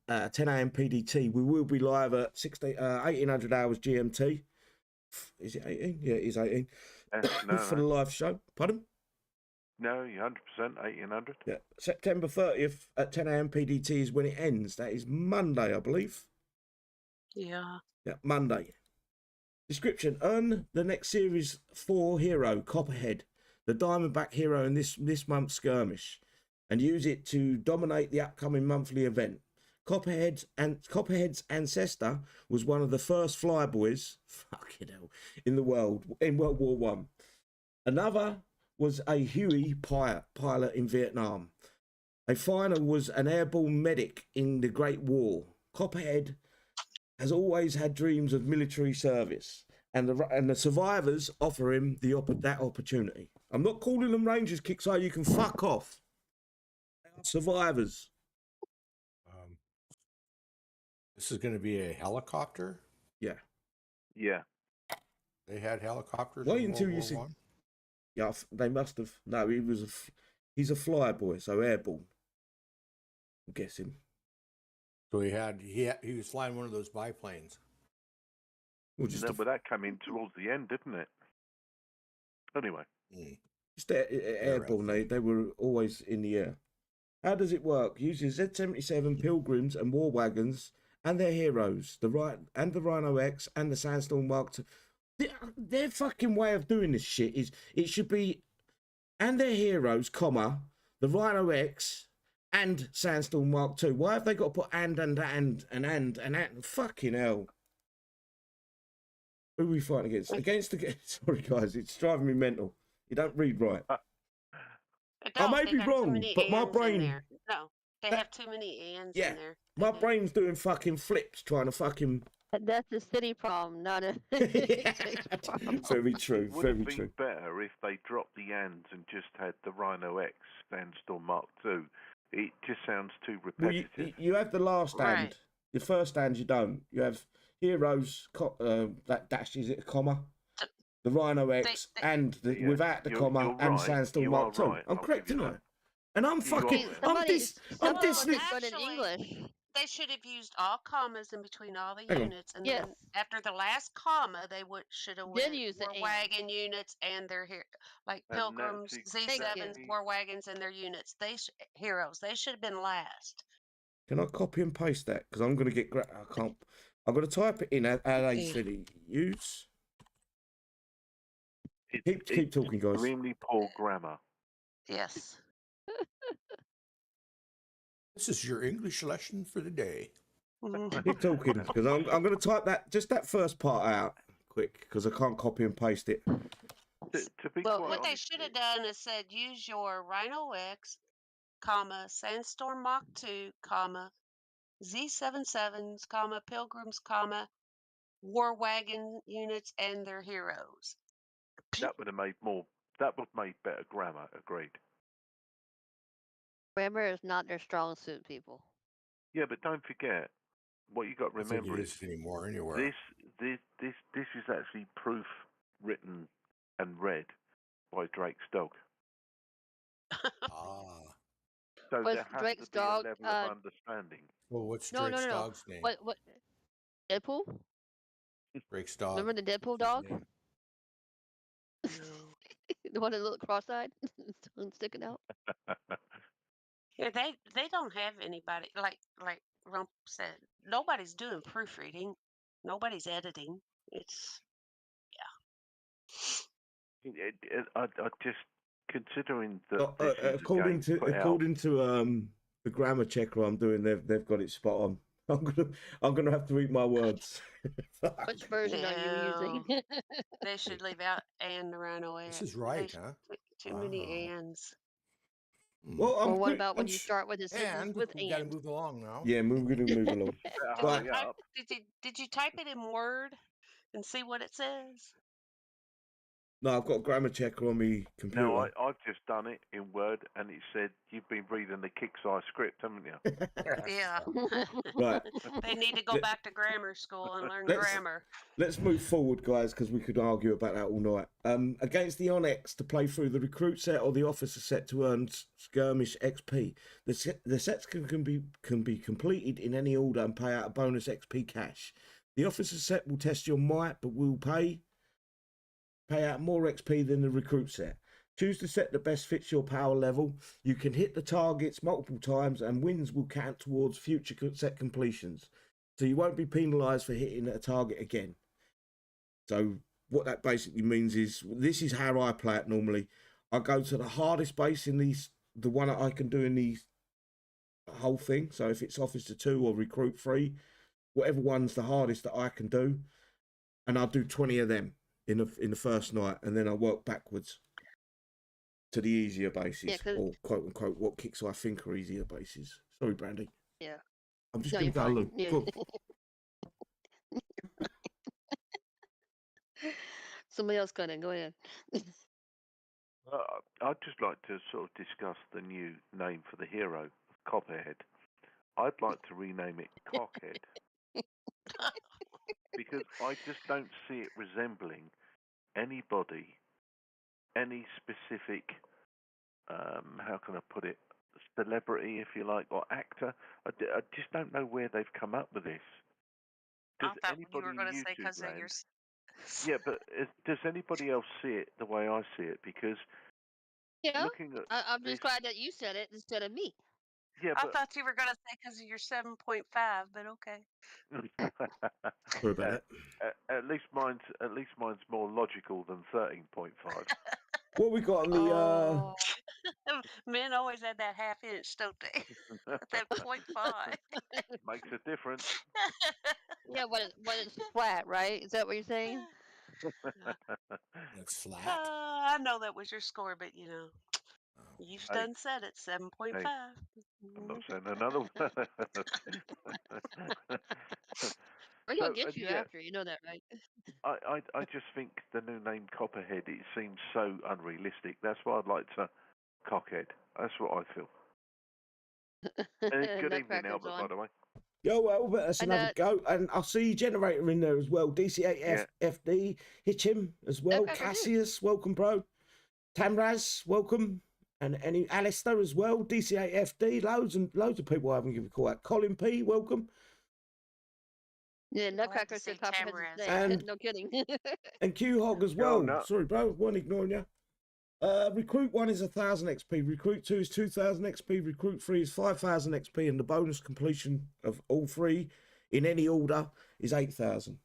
10 a.m. PDT. We will be live at 1800 hours GMT. Is it 18? Yeah, it is 18 for the live show. Pardon? No, you're 100%, 1800. Yeah, September 30th at 10 a.m. PDT is when it ends. That is Monday, I believe. Yeah. Yeah, Monday. Description: earn the next Series 4 hero, Copperhead, the Diamondback hero in this month's skirmish, and use it to dominate the upcoming monthly event. Copperhead's ancestor was one of the first flyboys, fucking hell, in the world in World War One. Another was a Huey pilot in Vietnam. A final was an airborne medic in the Great War. Copperhead has always had dreams of military service, and the survivors offer him that opportunity. I'm not calling them Rangers, Kickside. You can fuck off. They are survivors. This is going to be a helicopter. Yeah. Yeah. They had helicopters. Wait in until World you War see. One? Yeah, they must have. No, he's a flyboy, so airborne. I'm guessing. So he was flying one of those biplanes. Well, just But that came in towards the end, didn't it? Anyway. Just airborne. They were always in the air. How does it work? Uses Z77 Pilgrims and War Wagons and their heroes, the Rhino X and the Sandstorm Mark II. Their fucking way of doing this shit is it should be and their heroes, comma, the Rhino X and Sandstorm Mark II. Why have they got to put and? Fucking hell. Who are we fighting against? Sorry, guys, it's driving me mental. You don't read right. I may be wrong, but my brain. No, they have too many ands in there. My brain's doing fucking flips trying to fucking. That's a city problem, not a. Very true. It would have been better if they dropped the ands and just had the Rhino X Sandstorm Mark II. It just sounds too repetitive. Well, you have the last and. The first and you don't. You have heroes that dashes it a comma. The Rhino X without the comma and Sandstorm Mark II. I'm correct, tonight. And I'm fucking. I'm this. in English. They should have used all commas in between all the units, and then after the last comma, they should have used War Wagon units and their like Pilgrims, Z7s, War Wagons and their units. Heroes. They should have been last. Can I copy and paste that? Because I'm going to get. I can't. I'm going to type it in as they said it. Use. Keep talking, guys. Extremely poor grammar. Yes. This is your English lesson for the day. Keep talking, because I'm going to type that first part out quick, because I can't copy and paste it. What they should have done is said, use your Rhino X, comma, Sandstorm Mark II, comma, Z77s, comma, Pilgrims, comma, War Wagon units and their heroes. That would have made better grammar. Agreed. Grammar is not their strong suit, people. Yeah, but don't forget what you got to remember is anymore anywhere. This is actually proof written and read by Drake's dog. So there has Drake's to be dog, a level of understanding. Well, what's Drake's dog's name? What? Deadpool? Drake's dog. Remember the Deadpool dog? The one that looked cross-eyed, sticking out. Yeah, they don't have anybody like Rump said. Nobody's doing proofreading. Nobody's editing. It's I just Considering that this is a according game put out, according to the grammar checker I'm doing, they've got it spot on. I'm gonna have to eat my words. Fuck. Which version are you using? They should leave out and run away. This is right, huh? Too many Wow. ands. Well, Or what about when you start with a sentence And with we got to and? move along now. Yeah, we're gonna move along. better Right. hurry up. Did you type it in Word and see what it says? No, I've got a grammar checker on my computer. No, I've just done it in Word, and it said you've been reading the Kickstarter script, haven't you? Yeah. Right. They need to go back to grammar school and learn Let's- grammar. Let's move forward, guys, because we could argue about that all night. Against the Onyx to play through the recruit set or the officer set to earn skirmish XP. The sets can be completed in any order and pay out a bonus XP cash. The officer set will test your might, but will pay out more XP than the recruit set. Choose the set that best fits your power level. You can hit the targets multiple times, and wins will count towards future set completions. So you won't be penalised for hitting a target again. So what that basically means is, this is how I play it normally. I go to the hardest base in the one that I can do in the whole thing. So if it's Officer 2 or Recruit 3, whatever one's the hardest that I can do, and I'll do 20 of them in the first night, and then I work backwards to the easier bases, or quote unquote what kicks I think are easier bases. Sorry, Brandy. Yeah. I'm just No, going to go you're look. fine. Yeah. Go on. Somebody else got it. Go ahead. I'd just like to sort of discuss the new name for the hero, Copperhead. I'd like to rename it Cockhead. Because I just don't see it resembling anybody, any specific, how can I put it, celebrity, if you like, or actor. I just don't know where they've come up with this. I Does thought you anybody were going to in say because YouTube of your. land? Yeah, but does anybody else see it the way I see it? Because Yeah. looking at I'm this, just glad that you said it instead of me. yeah, I but thought you were going to say because of your 7.5, but okay. Sorry about that. At least mine's more logical than 13.5. What we got on the Oh. Men always had that half inch, don't they? That 0.5. Makes a difference. Yeah, when it's flat, right? Is that what you're saying? It's flat. I know that was your score, but you know, you've Hey. done said it, 7.5. Hey. I'm not saying another one. We're gonna So, get you yeah. after, you know that, right? I just think the new name Copperhead, it seems so unrealistic. That's why I'd like to Cockhead. That's what I feel. Good evening, Nutcracker's Albert, by on. the way. Yo, well, that's And, another go. And I'll see Generator in there as well. DC8FD, Hitchim as well. Nutcracker too. Cassius, welcome, bro. Tamraz, welcome. And any Alistair as well. DC8FD, loads of people I haven't given a call out. Colin P, welcome. Yeah, Glad to Nutcracker see said Copperhead's Tamraz. his And- name. No kidding. And Q Hog as No, well. no. Sorry, bro, wasn't ignoring you. Recruit 1 is 1,000 XP. Recruit 2 is 2,000 XP. Recruit 3 is 5,000 XP. And the bonus completion of all three in any order is 8,000.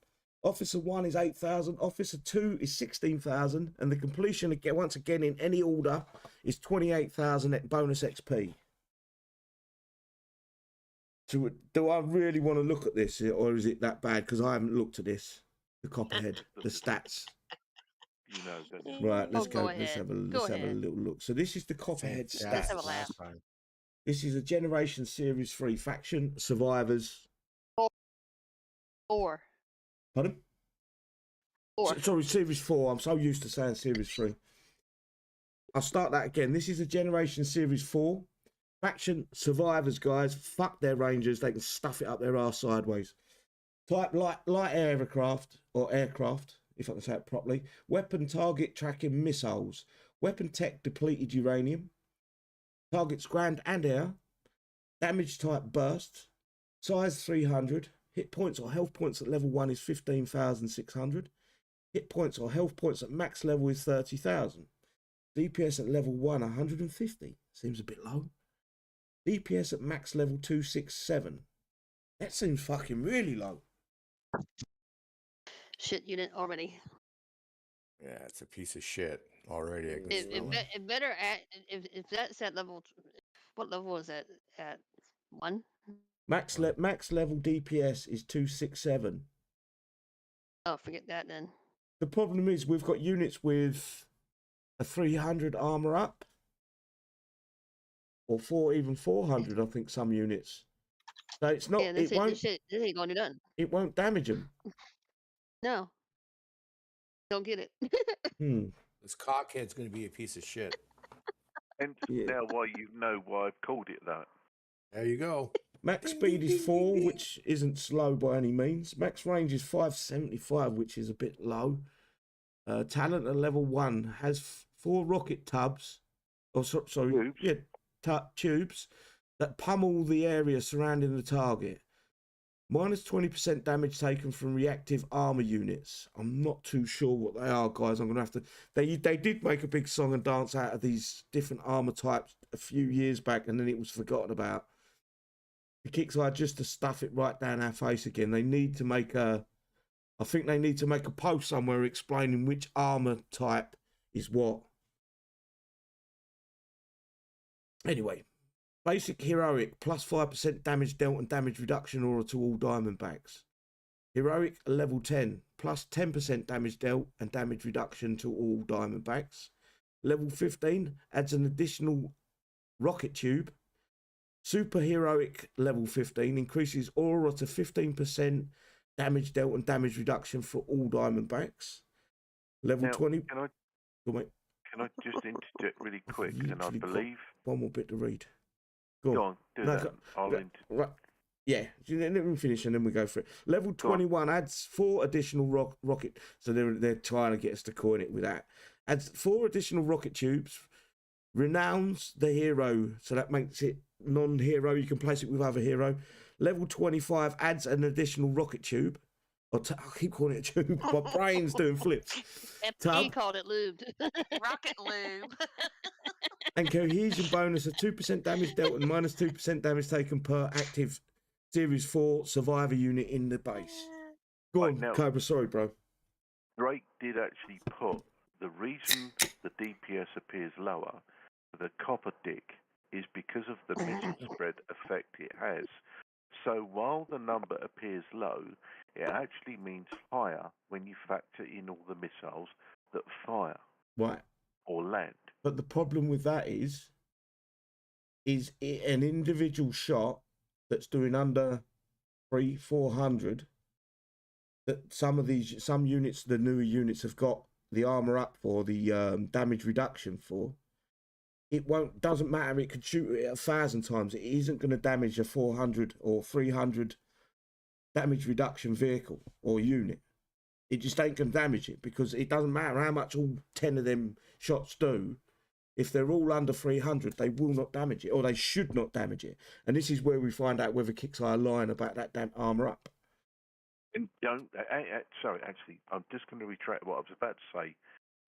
Officer 1 is 8,000. Officer 2 is 16,000. And the completion, again, once again, in any order is 28,000 bonus XP. So do I really want to look at this, or is it that bad? Because I haven't looked at this. The Copperhead, the stats. You know, don't you? Right, let's Oh, go. go Let's ahead. have a Go have a ahead. little look. So this is the Copperhead Yeah, Let's have a stats. laugh. last time. This is a Generation Series 3 faction survivors. 4. Pardon? 4. Sorry, Series 4. I'm so used to saying Series 3. I'll start that again. This is a Generation Series 4 faction survivors, guys. Fuck their Rangers. They can stuff it up their arse sideways. Type light aircraft or aircraft, if I can say it properly. Weapon target tracking missiles. Weapon tech depleted uranium. Targets ground and air. Damage type burst. Size 300. Hit points or health points at level 1 is 15,600. Hit points or health points at max level is 30,000. DPS at level 1, 150. Seems a bit low. DPS at max level 267. That seems fucking really low. Shit unit already. Yeah, it's a piece of shit already. I can It, smell it, it. it better at if that's at level. What level is that at? 1? Max level DPS is 267. Oh, forget that then. The problem is we've got units with a 300 armor up, or even 400. I think some units. So it's not. Yeah, this ain't gonna do nothing. It won't damage them. No, don't get it. This cockhead's going to be a piece of shit. And Yeah. now why you know why I've called it that. There you go. Max speed is 4, which isn't slow by any means. Max range is 575, which is a bit low. Talent at level 1 has 4 rocket tubs. Oh, sorry. Tubes. Yeah, tubes that pummel the area surrounding the target. Minus 20% damage taken from reactive armor units. I'm not too sure what they are, guys. I'm going to have to... They did make a big song and dance out of these different armor types a few years back, and then it was forgotten about. The kicks are just to stuff it right down our face again. They need to make a... I think they need to make a post somewhere explaining which armor type is what. Anyway, basic heroic, plus 5% damage dealt and damage reduction aura to all Diamondbacks. Heroic level 10, plus 10% damage dealt and damage reduction to all Diamondbacks. Level 15 adds an additional rocket tube. Super heroic level 15 increases aura to 15% damage dealt and damage reduction for all Diamondbacks. Level Now, 20. Can I just interject really quick? And I Literally got believe. one more bit to read. Go on, do that. Right. Yeah, let me finish and then we go for it. Level 21 adds 4 additional rocket. So they're trying to get us to coin it with that. Adds 4 additional rocket tubes. Renowns the hero, so that makes it non-hero. You can place it with other hero. Level 25 adds an additional rocket tube. I keep calling it a tube. My brain's doing flips. He called it lubed. Rocket lube. And cohesion bonus of 2% damage dealt and minus 2% damage taken per active Series 4 survivor unit in the base. Go on, now, Cobra. Sorry, bro. Drake did actually put the reason the DPS appears lower for the copper dick is because of the missile spread effect it has. So while the number appears low, it actually means higher when you factor in all the missiles that fire Right. or land. But the problem with that is an individual shot that's doing under 400. That some units, the newer units, have got the armor up for the damage reduction for. Doesn't matter. It could shoot it 1,000 times. It isn't going to damage a 400 or 300 damage reduction vehicle or unit. It just ain't going to damage it because it doesn't matter how much all 10 of them shots do. If they're all under 300, they will not damage it, or they should not damage it. And this is where we find out whether kicks are lying about that damn armor up. And sorry, actually, I'm just going to retract what I was about to say.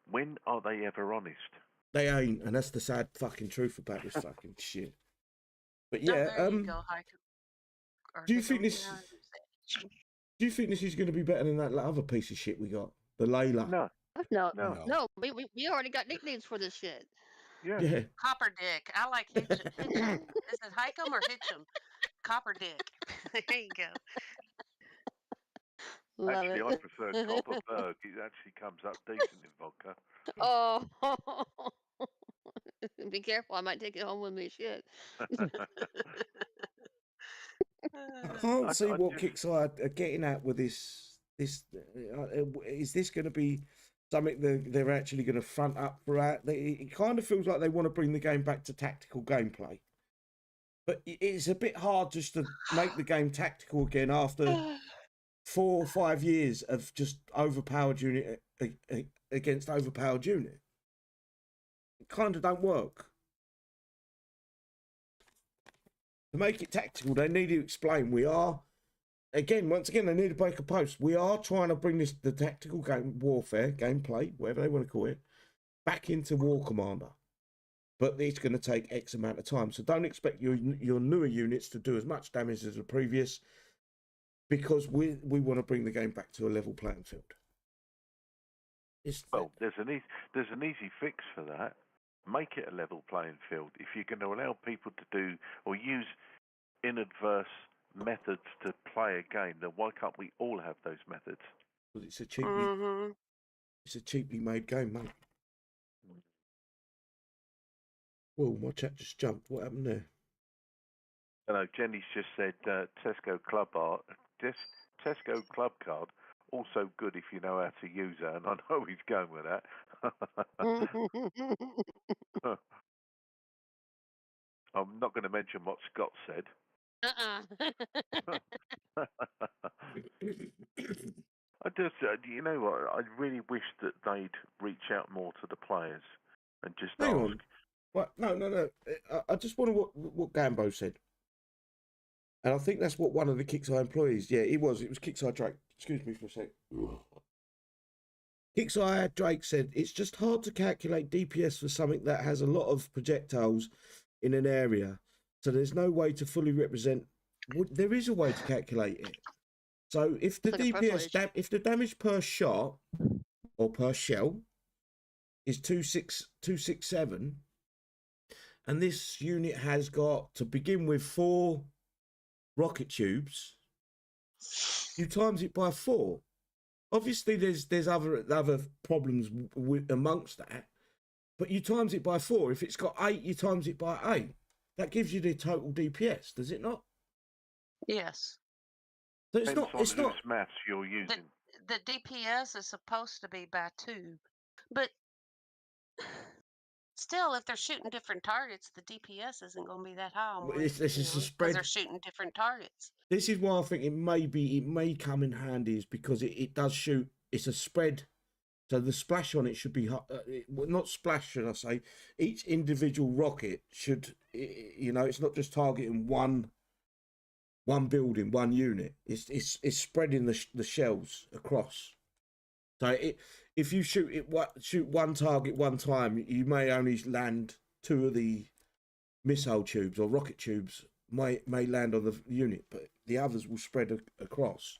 When are they ever honest? They ain't, and that's the sad fucking truth about this fucking shit. But yeah, there you go, do you think this? Do you think this is going to be better than that other piece of shit we got, the Layla? No. We already got nicknames for this shit. Yeah. Copper Dick. I like Hitchum. Is it Hikem or Hitchum? Copper Dick. There you go. Actually, I prefer Copperberg. It actually comes up decent in vodka. Oh. Be careful. I might take it home with me. Shit. I can't see what kicks are getting at with this. Is this going to be something they're actually going to front up throughout? It kind of feels like they want to bring the game back to tactical gameplay, but it's a bit hard just to make the game tactical again after 4 or 5 years of just overpowered unit against overpowered unit. It kind of don't work. To make it tactical, they need to explain. Once again, they need to break a post. We are trying to bring the tactical warfare, gameplay, whatever they want to call it, back into War Commander. But it's going to take X amount of time. So don't expect your newer units to do as much damage as the previous, because we want to bring the game back to a level playing field. It's Well, there's an easy fix for that. Make it a level playing field. If you're going to allow people to do or use inadverse methods to play a game, then why can't we all have those methods? because it's a cheaply made game, mate. Whoa, my chat just jumped. What happened there? I know Jenny's just said Tesco Club card, also good if you know how to use it, and I know he's going with that. I'm not going to mention what Scott said. I just, you know what? I really wish that they'd reach out more to the players and just Hang ask. on. What? No. I just wonder what Gambo said. And I think that's what one of the Kickstarter employees, yeah, it was Kickstarter Drake. Excuse me for a sec. Kickstarter Drake said, it's just hard to calculate DPS for something that has a lot of projectiles in an area. So there's no way to fully represent. There is a way to calculate it. So if the DPS, if the damage per shot or per shell is 267, and this unit has got to begin with 4 rocket tubes, you times it by 4. Obviously, there's other problems amongst that, but you times it by 4. If it's got 8, you times it by 8. That gives you the total DPS, does it not? Yes. So it's not. It's not maths you're using. The DPS is supposed to be by 2, but still, if they're shooting different targets, the DPS isn't going to be that high. This is a spread. They're shooting different targets. This is why I think it may come in handy, is because it does shoot. It's a spread, so the splash on it should be not splash, should I say? Each individual rocket should, it's not just targeting one building, one unit. It's spreading the shells across. So if you shoot one target one time, you may only land 2 of the missile tubes or rocket tubes may land on the unit, but the others will spread across.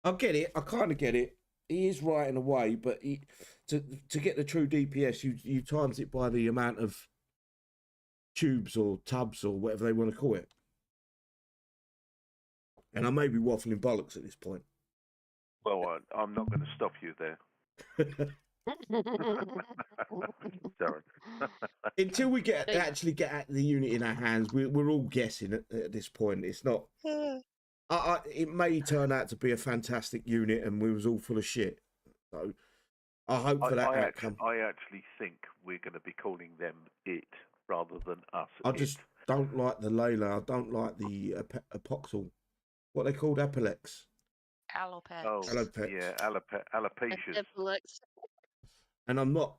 I get it. I kind of get it. He is right in a way, but to get the true DPS, you times it by the amount of tubes or tubs or whatever they want to call it. And I may be waffling bollocks at this point. Well, I'm not going to stop you there. Sorry. Until we actually get at the unit in our hands, we're all guessing at this point. It's not. It may turn out to be a fantastic unit, and we was all full of shit. So I hope for that outcome. I actually think we're going to be calling them it rather than us. I just don't like the Layla. I don't like the epoxal. What they called Apolex. Alopex. Oh, Alopex. Yeah, alopecias. And I'm not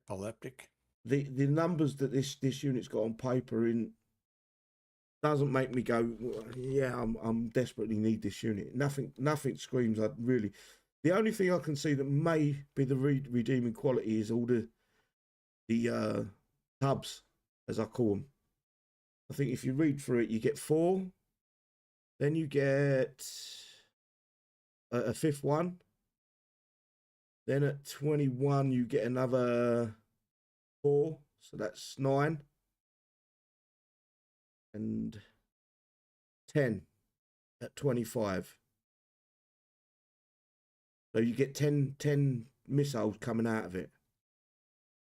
epileptic. The numbers that this unit's got on paper doesn't make me go, yeah, I'm desperately need this unit. Nothing screams I'd really. The only thing I can see that may be the redeeming quality is all the tubs, as I call them. I think if you read through it, you get 4, then you get a 5th one. Then at 21, you get another 4, so that's 9. And 10 at 25. So you get 10 missiles coming out of it.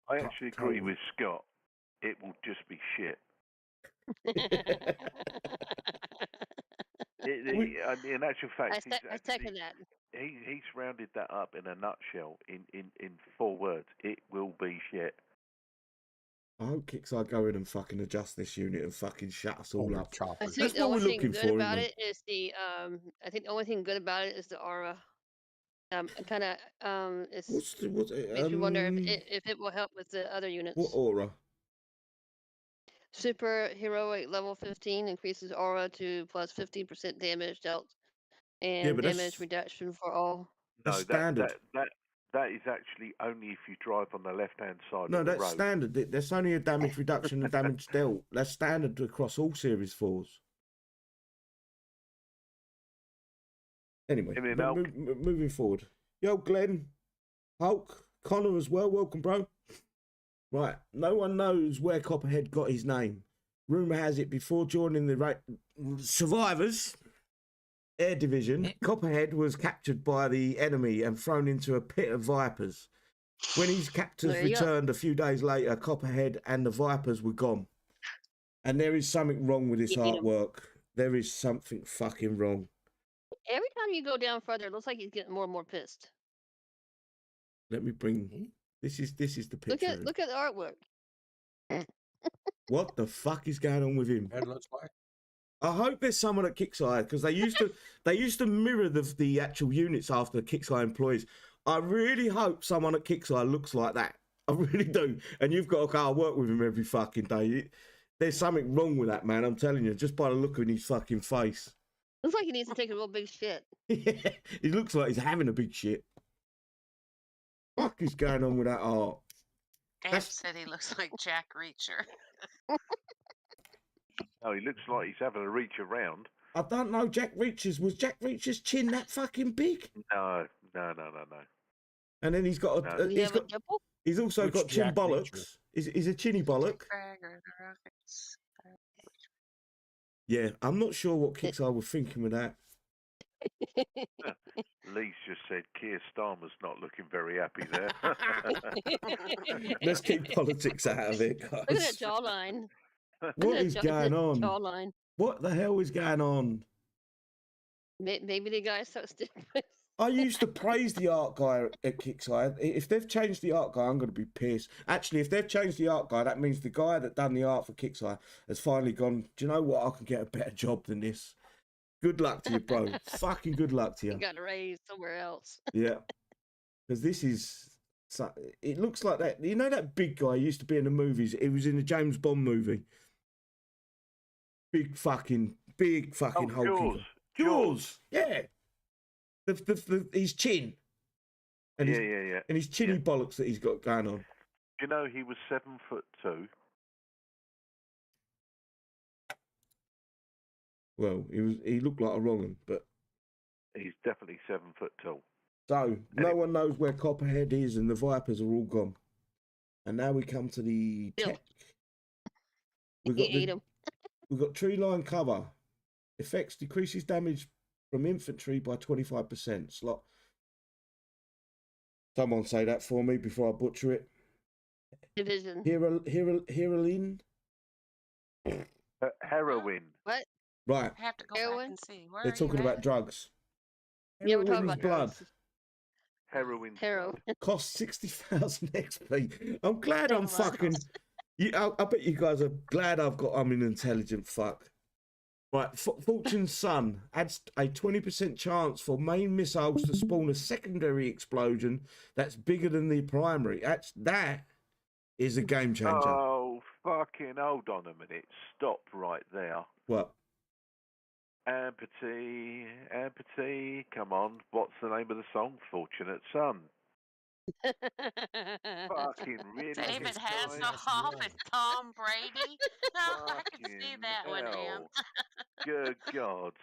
I actually agree with Scott. It will just be shit. In actual fact, I second that. He's rounded that up in a nutshell in 4 words. It will be shit. I hope Kickstarter go in and fucking adjust this unit and fucking shut us all up. I think the only thing good about it is the I think the only thing good about it is the aura. Kind of it makes me wonder if it will help with the other units. What aura? Super heroic level 15 increases aura to plus 15% damage dealt and damage reduction for all. That's standard. That is actually only if you drive on the left-hand side. No, of the that's road. standard. That's only a damage reduction and damage dealt. That's standard across all Series 4s. Anyway, moving forward. Yo, Glenn, Hulk, Connor as well. Welcome, bro. Right. No one knows where Copperhead got his name. Rumour has it before joining the Survivors Air Division, Copperhead was captured by the enemy and thrown into a pit of vipers. When his captors returned a few days later, Copperhead and the vipers were gone. And there is something wrong with this artwork. There is something fucking wrong. Every time you go down further, it looks like he's getting more and more pissed. Let me bring. This is the picture. Look at the artwork. What the fuck is going on with him? Head looks like. I hope there's someone at Kickside because they used to mirror the actual units after the Kickside employees. I really hope someone at Kickside looks like that. I really do. And you've got to go work with him every fucking day. There's something wrong with that man. I'm telling you, just by the look in his fucking face. Looks like he needs to take a real big shit. Yeah, he looks like he's having a big shit. What is going on with that art? Dave said he looks like Jack Reacher. Oh, he looks like he's having a reach around. I don't know. Was Jack Reacher's chin that fucking big? No. And then he's got he's also got chin Jack bollocks. He's a chinny bollock. Yeah, I'm not sure what Kickstarter were thinking with that. Lee's just said Keir Starmer's not looking very happy there. Let's keep politics out of it, guys. Look at that jawline. What is going on? Jawline. What the hell is going on? Maybe the guy's so stupid. I used to praise the art guy at Kickstarter. If they've changed the art guy, I'm going to be pissed. Actually, if they've changed the art guy, that means the guy that done the art for Kickstarter has finally gone, do you know what? I can get a better job than this. Good luck to you, bro. Fucking good luck to you. You got a raise somewhere else. Yeah. Because this is... It looks like that. You know that big guy used to be in the movies? He was in the James Bond movie. Big fucking hulking. Jaws. Yeah. His chin. And yeah. And his chinny bollocks that he's got going on. You know, he was 7'2". Well, he looked like a wrong one, but he's definitely 7 foot tall. So no one knows where Copperhead is, and the vipers are all gone. And now we come to the tech. We've got tree line cover. Effects decreases damage from infantry by 25%. Slot. Someone say that for me before I butcher it. Division. Heroin. Heroin. What? Right. I have to go back and see. Where They're talking about drugs. Yeah, we're talking about blood. drugs. Heroin. Costs 60,000 XP. I'm glad I'm fucking. I bet you guys are glad I'm an intelligent fuck. Right, Fortune's Son adds a 20% chance for main missiles to spawn a secondary explosion that's bigger than the primary. That is a game changer. Oh, fucking hold on a minute. Stop right there. What? Empathy, come on. What's the name of the song? Fortunate Son. Fucking really. David Hasselhoff and Tom Brady. No, I can see that one, Am. Good God.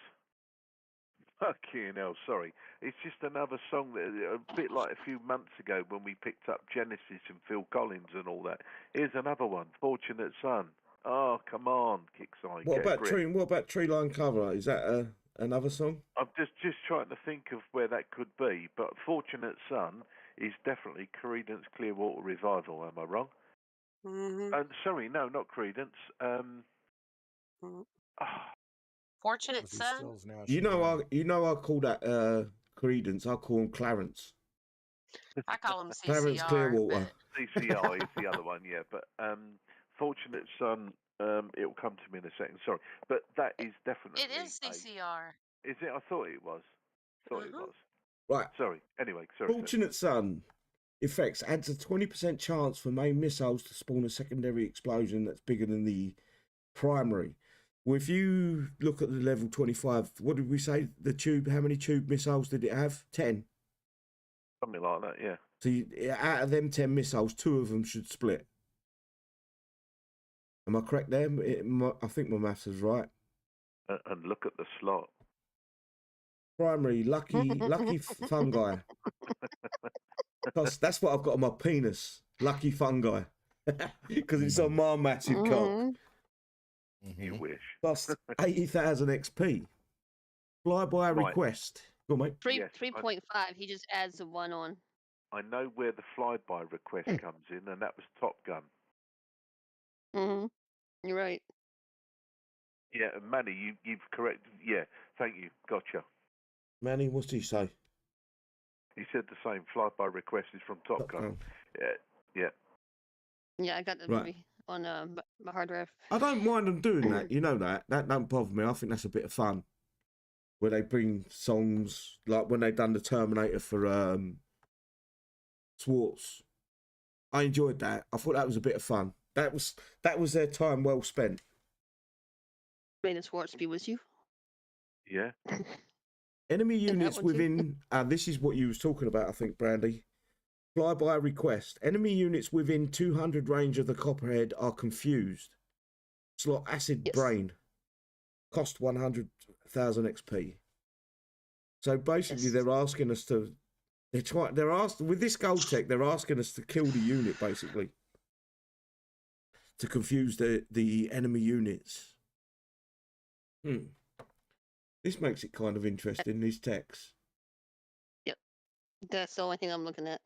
Fucking hell, sorry. It's just another song that, a bit like a few months ago when we picked up Genesis and Phil Collins and all that. Here's another one, Fortunate Son. Oh, come on, Kickside. What about Tree Line Cover? Is that another song? I'm just trying to think of where that could be, but Fortunate Son is definitely Creedence Clearwater Revival. Am I wrong? Mm-hmm. Sorry, no, not Creedence. Fortunate Son. You know, I call that Creedence. I call him Clarence. I call him CCR. Clarence Clearwater. CCR is the other one, yeah. But Fortunate Son, it will come to me in a second. Sorry, but that is definitely. It is CCR. Is it? I thought it was. It was. Right. Sorry. Anyway, sorry. Fortunate Son effects adds a 20% chance for main missiles to spawn a secondary explosion that's bigger than the primary. Well, if you look at the level 25, what did we say? The tube, how many tube missiles did it have? 10. Something like that, yeah. So out of them 10 missiles, 2 of them should split. Am I correct there? I think my maths is right. And look at the slot. Primary, lucky fungi. That's what I've got on my penis. Lucky fungi. Because it's on my massive cock. You wish. Plus 80,000 XP. Fly by request. Go on, mate. 3.5. He just adds the one on. I know where the flyby request comes in, and that was Top Gun. You're right. Yeah, and Manny, you've corrected. Yeah, thank you. Gotcha. Manny, what did he say? He said the same. Flyby request is from Top Gun. Yeah. Yeah, I got the movie on my hard drive. I don't mind them doing that. You know that. That don't bother me. I think that's a bit of fun. Where they bring songs, like when they done the Terminator for Swartz. I enjoyed that. I thought that was a bit of fun. That was their time well spent. May the Swartz be with you. Yeah. Enemy units within... this is what you was talking about, I think, Brandy. Flyby request. Enemy units within 200 range of the Copperhead are confused. Slot acid brain. Cost 100,000 XP. So basically they're asking us to... with this gold tech, they're asking us to kill the unit, basically. To confuse the enemy units. This makes it kind of interesting, these techs. Yep. That's the only thing I'm looking at.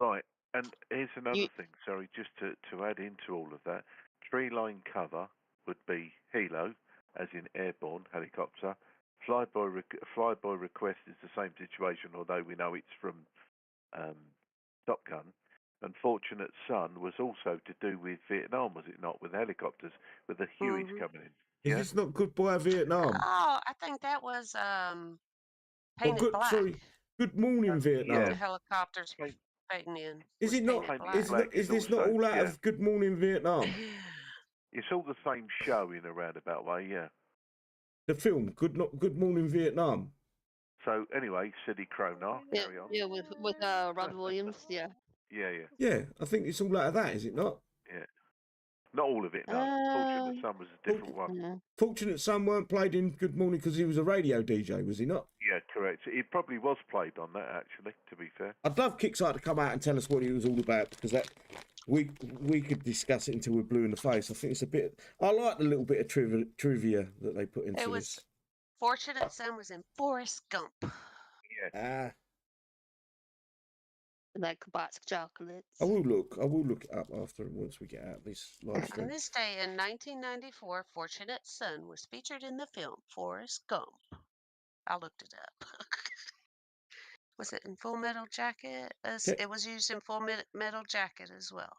Right, and here's another thing, sorry, just to add into all of that. Tree line cover would be helo, as in airborne, helicopter. Flyby request is the same situation, although we know it's from Top Gun. Unfortunate Son was also to do with Vietnam, was it not? With helicopters, with the Hueys coming in. Is this not Goodbye Vietnam? Oh, I think that was Painted Black. Sorry, Good Morning Vietnam. The helicopters fading in. Is it not? Is this not all out of Good Morning Vietnam? It's all the same show in a roundabout way, yeah. The film, Good Morning Vietnam. So anyway, City Cronar, carry on. Yeah, with Robin Williams, yeah. Yeah, I think it's all out of that, is it not? Yeah. Not all of it, no. Fortunate Son was a different one. Fortunate Son weren't played in Good Morning because he was a radio DJ, was he not? Yeah, correct. It probably was played on that, actually, to be fair. I'd love Kickstarter to come out and tell us what he was all about, because that we could discuss it until we're blue in the face. I think it's a bit... I like the little bit of trivia that they put into this. Fortunate Son was in Forrest Gump. Yeah. Like box chocolates. I will look it up once we get out of this live stream. On this day in 1994, Fortunate Son was featured in the film Forrest Gump. I looked it up. Was it in Full Metal Jacket? It was used in Full Metal Jacket as well.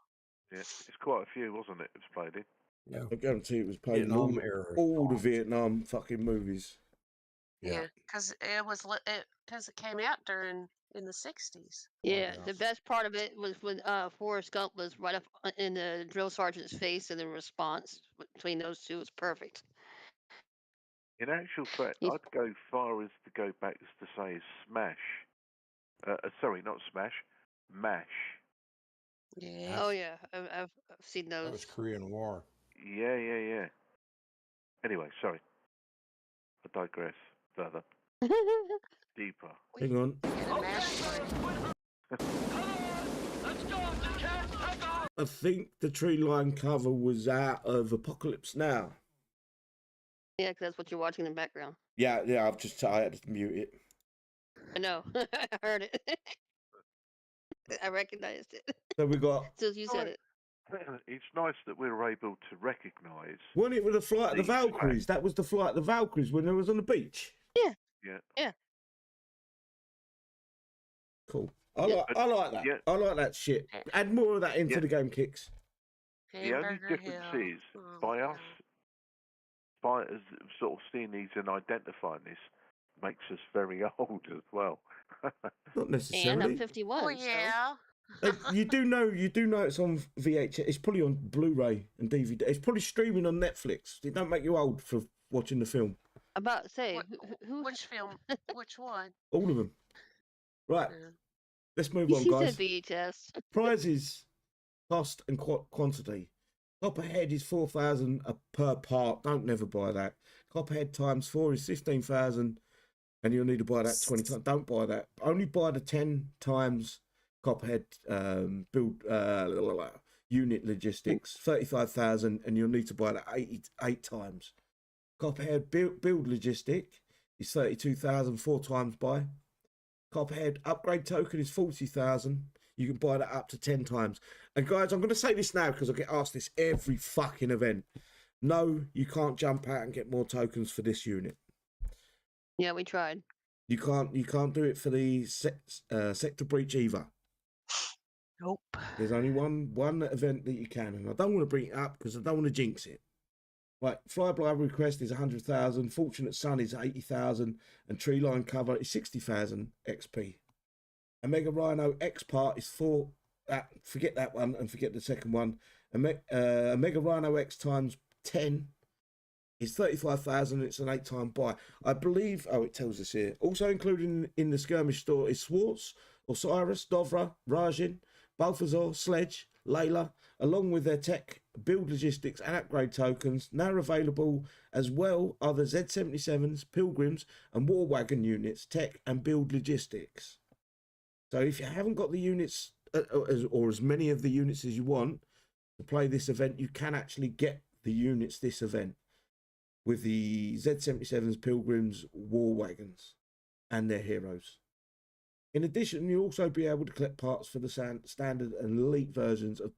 Yeah, it's quite a few, wasn't it? It was played in. Yeah. I guarantee it was played in all the Vietnam fucking movies. Yeah, because it came out in the 60s. Yeah, the best part of it was when Forrest Gump was right up in the drill sergeant's face, and the response between those two was perfect. In actual fact, I'd go far as to go back as to say Smash. Sorry, not Smash, MASH. Yeah. Oh yeah, I've seen those. That was Korean War. Yeah. Anyway, sorry. I digress further. Deeper. Hang on. I think the tree line cover was out of Apocalypse Now. Yeah, because that's what you're watching in the background. Yeah, I had to mute it. I know. I heard it. I recognized it. So we got... So you said it. It's nice that we're able to recognise... Wasn't it with the Flight of the Valkyries? That was the Flight of the Valkyries when it was on the beach? Yeah. Cool. I like that. Yeah. I like that shit. Add more of that into the game, Kicks. The only difference is, by us sort of seeing these and identifying this, makes us very old as well. Not necessarily. And I'm 51. Oh yeah. You do know it's on VHS. It's probably on Blu-ray and DVD. It's probably streaming on Netflix. It don't make you old for watching the film. About to say, which film? Which one? All of them. Right. Let's move on, She guys. said VHS. Prizes, cost and quantity. Copperhead is 4,000 per part. Don't never buy that. Copperhead times 4 is 15,000. And you'll need to buy that 20 times. Don't buy that. Only buy the 10 times Copperhead build unit logistics, 35,000, and you'll need to buy that 8 times. Copperhead build logistic is 32,000, 4 times buy. Copperhead upgrade token is 40,000. You can buy that up to 10 times. And guys, I'm going to say this now because I get asked this every fucking event. No, you can't jump out and get more tokens for this unit. Yeah, we tried. You can't do it for the sector breach either. Nope. There's only one event that you can, and I don't want to bring it up because I don't want to jinx it. Right, Flyby request is 100,000, Fortunate Sun is 80,000, and Tree Line cover is 60,000 XP. A Mega Rhino X part is 4. Forget that one and forget the second one. A Mega Rhino X times 10 is 35,000. It's an 8-time buy. I believe. Oh, it tells us here. Also included in the Skirmish store is Swartz, Osiris, Dovra, Rajin, Balthazar, Sledge, Layla, along with their tech, build logistics, and upgrade tokens. Now available as well are the Z77s, Pilgrims, and War Wagon units, tech and build logistics. So if you haven't got the units or as many of the units as you want to play this event, you can actually get the units this event with the Z77s, Pilgrims, War Wagons, and their heroes. In addition, you'll also be able to collect parts for the standard and elite versions of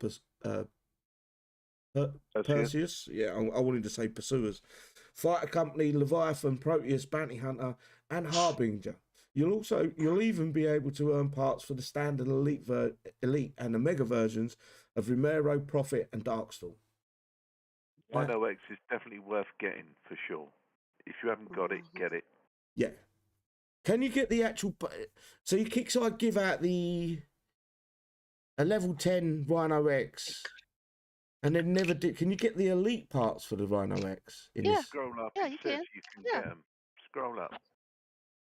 Perseus. Yeah, I wanted to say Pursuers. Fighter Company, Leviathan, Proteus, Bounty Hunter, and Harbinger. You'll even be able to earn parts for the standard elite and the mega versions of Romero, Prophet, and Darkstall. Rhino X is definitely worth getting for sure. If you haven't got it, get it. Yeah. Can you get the actual? So you Kickstarter give out a level 10 Rhino X, and then never did. Can you get the elite parts for the Rhino X? Scroll up. Yeah, it you says can. you can get them. Scroll up.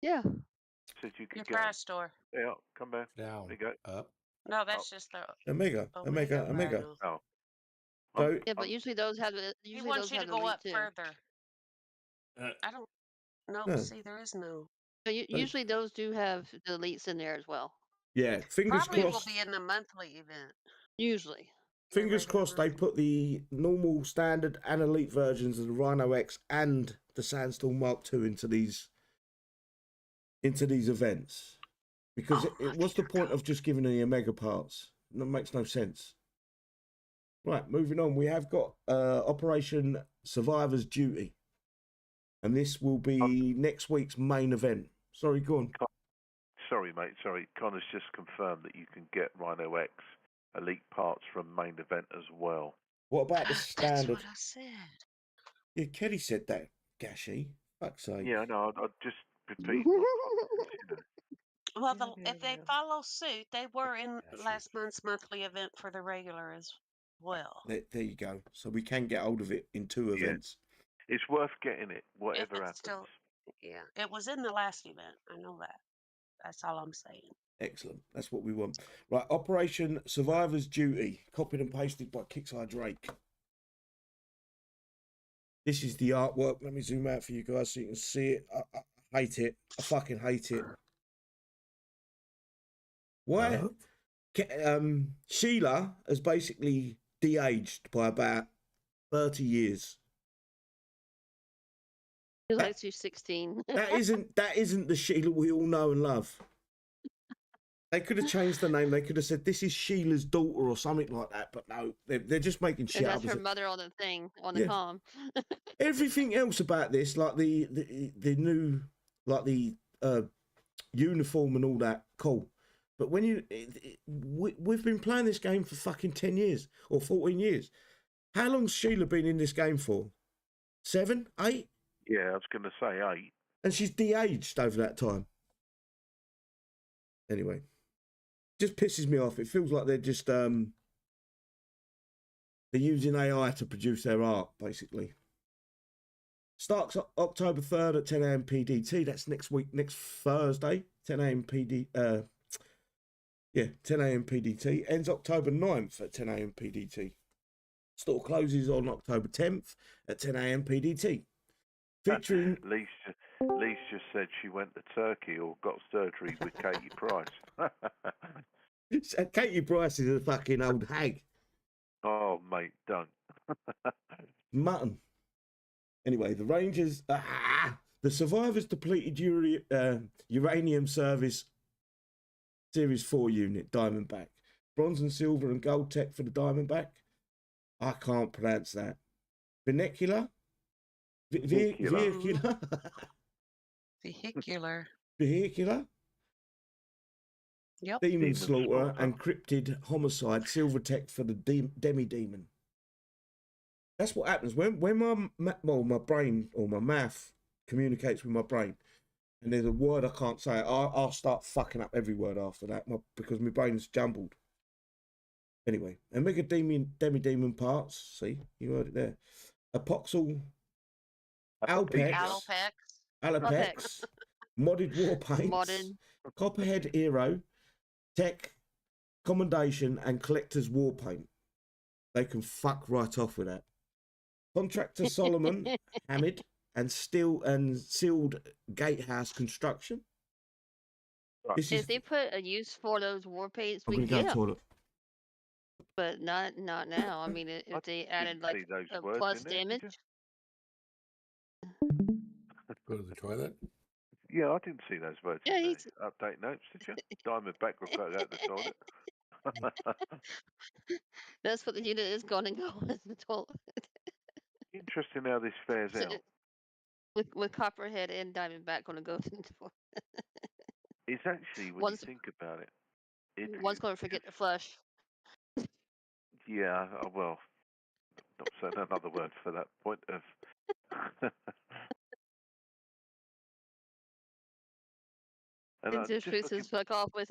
Yeah. It says you can Your get 'em. prize store. Yeah, come back. Down. There you go. Up. No, that's just the Omega. Rhino. Oh. So, Yeah, but usually those have the. He Usually wants those you to have go elite up too. further. I don't. No, No. see, there is no. So usually those do have the elites in there as well. yeah, fingers Probably crossed. will be in the monthly event. Usually. Fingers crossed they put the normal, standard, and elite versions of the Rhino X and the Sandstorm Mark II into these events. Because what's the point of just giving the Omega parts? That makes no sense. Right, moving on. We have got Operation Survivor's Duty. And this will be next week's main event. Sorry, go on. Sorry, mate. Sorry. Connor's just confirmed that you can get Rhino X elite parts from main event as well. What about the standard? That's what I said. Yeah, Kelly said that, Gashi. Fuck's sake. Yeah, no, I'll just repeat. Well, if they follow suit, they were in last month's monthly event for the regular as well. There you go. So we can get hold of it in 2 events. It's worth getting it, whatever happens. Yeah, it was in the last event. I know that. That's all I'm saying. Excellent. That's what we want. Right, Operation Survivor's Duty, copied and pasted by Kickstarter Drake. This is the artwork. Let me zoom out for you guys so you can see it. I hate it. I fucking hate it. Why? Sheila has basically de-aged by about 30 years. She's like she's 16. That isn't the Sheila we all know and love. They could have changed the name. They could have said this is Sheila's daughter or something like that. But no, they're just making shit up. That's her mother on the thing on the comm. Everything else about this, like the new, like the uniform and all that, cool. But when we've been playing this game for fucking 10 years or 14 years. How long's Sheila been in this game for? 7, 8? Yeah, I was going to say 8. And she's de-aged over that time. Anyway, just pisses me off. It feels like they're just they're using AI to produce their art, basically. Starts October 3rd at 10 a.m. PDT. That's next week, next Thursday, 10 a.m. 10 a.m. PDT. Ends October 9th at 10 a.m. PDT. Store closes on October 10th at 10 a.m. PDT. Featuring... Lee's just said she went to Turkey or got surgery with Katie Price. Katie Price is a fucking old hag. Oh, mate, don't. Mutton. Anyway, the Rangers, the Survivors depleted uranium service Series 4 unit, Diamondback. Bronze and silver and gold tech for the Diamondback. I can't pronounce that. Vehicular? Vehicular? Vehicular. Vehicular? Yep. Demon slaughter and cryptid homicide, silver tech for the demi-demon. That's what happens when my brain or my mouth communicates with my brain, and there's a word I can't say. I'll start fucking up every word after that because my brain's jumbled. Anyway, Omega demi-demon parts. See, you heard it there. Apoxel, Alpex, modded war paints, Copperhead hero, tech, commendation, and collector's war paint. They can fuck right off with that. Contractor Solomon, Hamid, and steel and sealed gatehouse construction. If they put a use for those war paints, we get them. But not now. I mean, if they added like a plus damage. Go to the toilet. Yeah, I didn't see those words in the update notes, did you? Diamondback will go out the toilet. That's what the unit is going to go in the toilet. Interesting how this fares out. With Copperhead and Diamondback going to go to the toilet. It's actually, when you think about it, one's going to forget to flush. Yeah, well, not saying another word for that point of. And just says fuck off with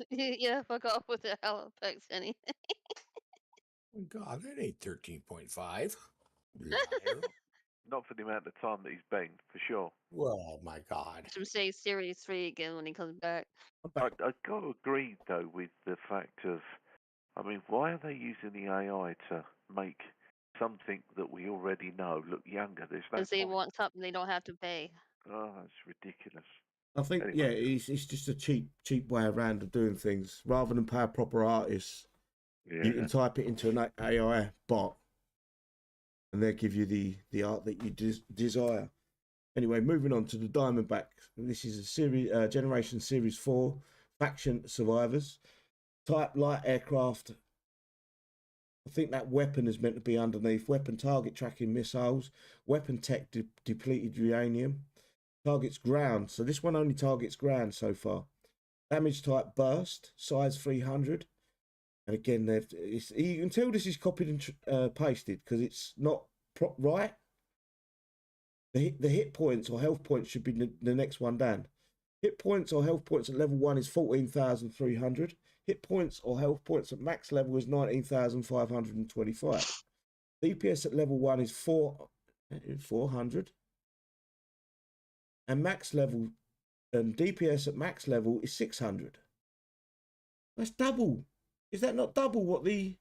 fuck off with the Halifax any. Oh God, that ain't 13.5. Not for the amount of time that he's banged, for sure. Well, my God. I'm saying Series 3 again when he comes back. I've got to agree, though, with the fact of, I mean, why are they using the AI to make something that we already know look younger? There's no because they want something they don't have to pay. Oh, that's ridiculous. I think, anyway. It's just a cheap way around of doing things. Rather than pay a proper artist, you can type it into an AI bot, and they'll give you the art that you desire. Anyway, moving on to the Diamondback. This is a series, Generation Series 4, Faction Survivors. Type light aircraft. I think that weapon is meant to be underneath. Weapon target tracking missiles. Weapon tech depleted uranium. Targets ground. So this one only targets ground so far. Damage type burst. Size 300. And again, you can tell this is copied and pasted because it's not right. The hit points or health points should be the next one down. Hit points or health points at level 1 is 14,300. Hit points or health points at max level is 19,525. DPS at level 1 is 400. And max level, DPS at max level is 600. That's double. Is that not double what the...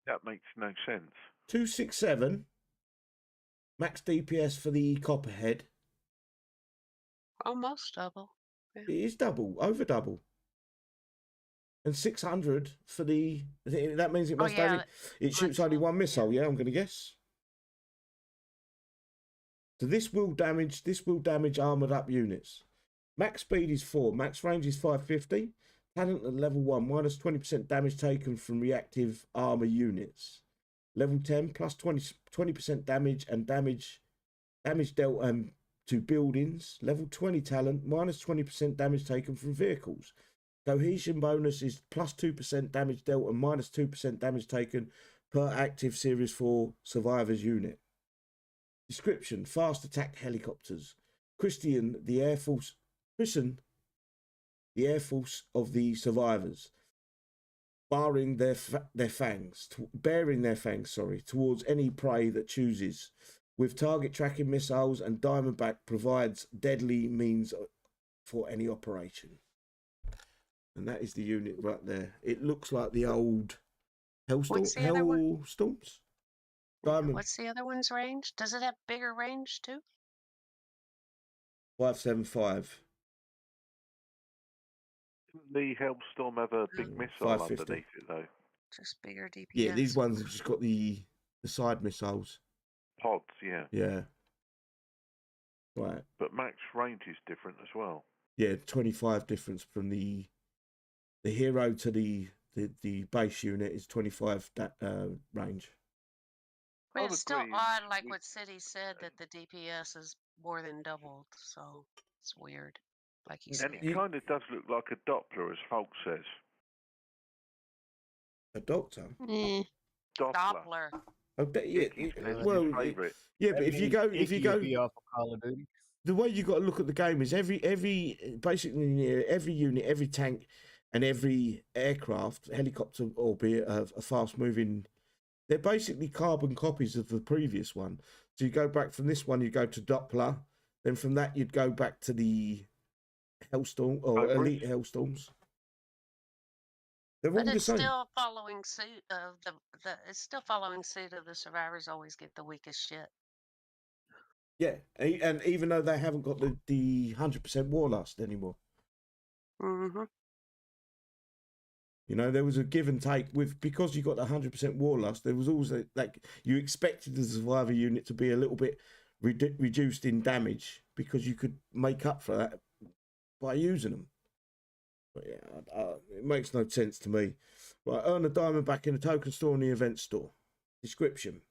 That makes no sense. 267 max DPS for the Copperhead. Almost double. Yeah. It is double, over double. And 600 for the... That means it must only... It shoots only one missile, yeah, I'm going to guess. So this will damage armoured up units. Max speed is 4. Max range is 550. Talent at level 1, minus 20% damage taken from reactive armour units. Level 10, plus 20% damage and damage dealt to buildings. Level 20 talent, minus 20% damage taken from vehicles. Cohesion bonus is plus 2% damage dealt and minus 2% damage taken per active Series 4 Survivors unit. Description: fast attack helicopters. Christen the Air Force of the Survivors, bearing their fangs towards any prey that chooses. With target tracking missiles, and Diamondback provides deadly means for any operation. And that is the unit right there. It looks like the old Hellstorms. Diamond What's the other one's range? Does it have bigger range too? 575. The Hellstorm have a big missile 550. underneath it, though. Just bigger DPS. Yeah, these ones have just got the side missiles. Pods, yeah. Yeah. Right. But max range is different as well. Yeah, 25 difference from the hero to the base unit is 25 range. But I'll it's still agree. odd, like what City said, that the DPS is more than doubled. So it's weird. Like he said. And it kind of does look like a Doppler, as Folk says. A doctor? Doppler. Oh, yeah, well, yeah, but if you go off of Call of Duty. The way you got to look at the game is every basically every unit, every tank, and every aircraft, helicopter, albeit a fast moving, they're basically carbon copies of the previous one. So you go back from this one, you go to Doppler, then from that you'd go back to the Hellstorm or Elite Hellstorms. They're all the same. It's still following suit of it's still following suit of the survivors always get the weakest shit. Yeah, and even though they haven't got the 100% warlust anymore. Mm-hmm. You know, there was a give and take because you got the 100% warlust. There was always like you expected the survivor unit to be a little bit reduced in damage because you could make up for that by using them. But yeah, it makes no sense to me. Right, earn a Diamondback in a token store in the event store. Description.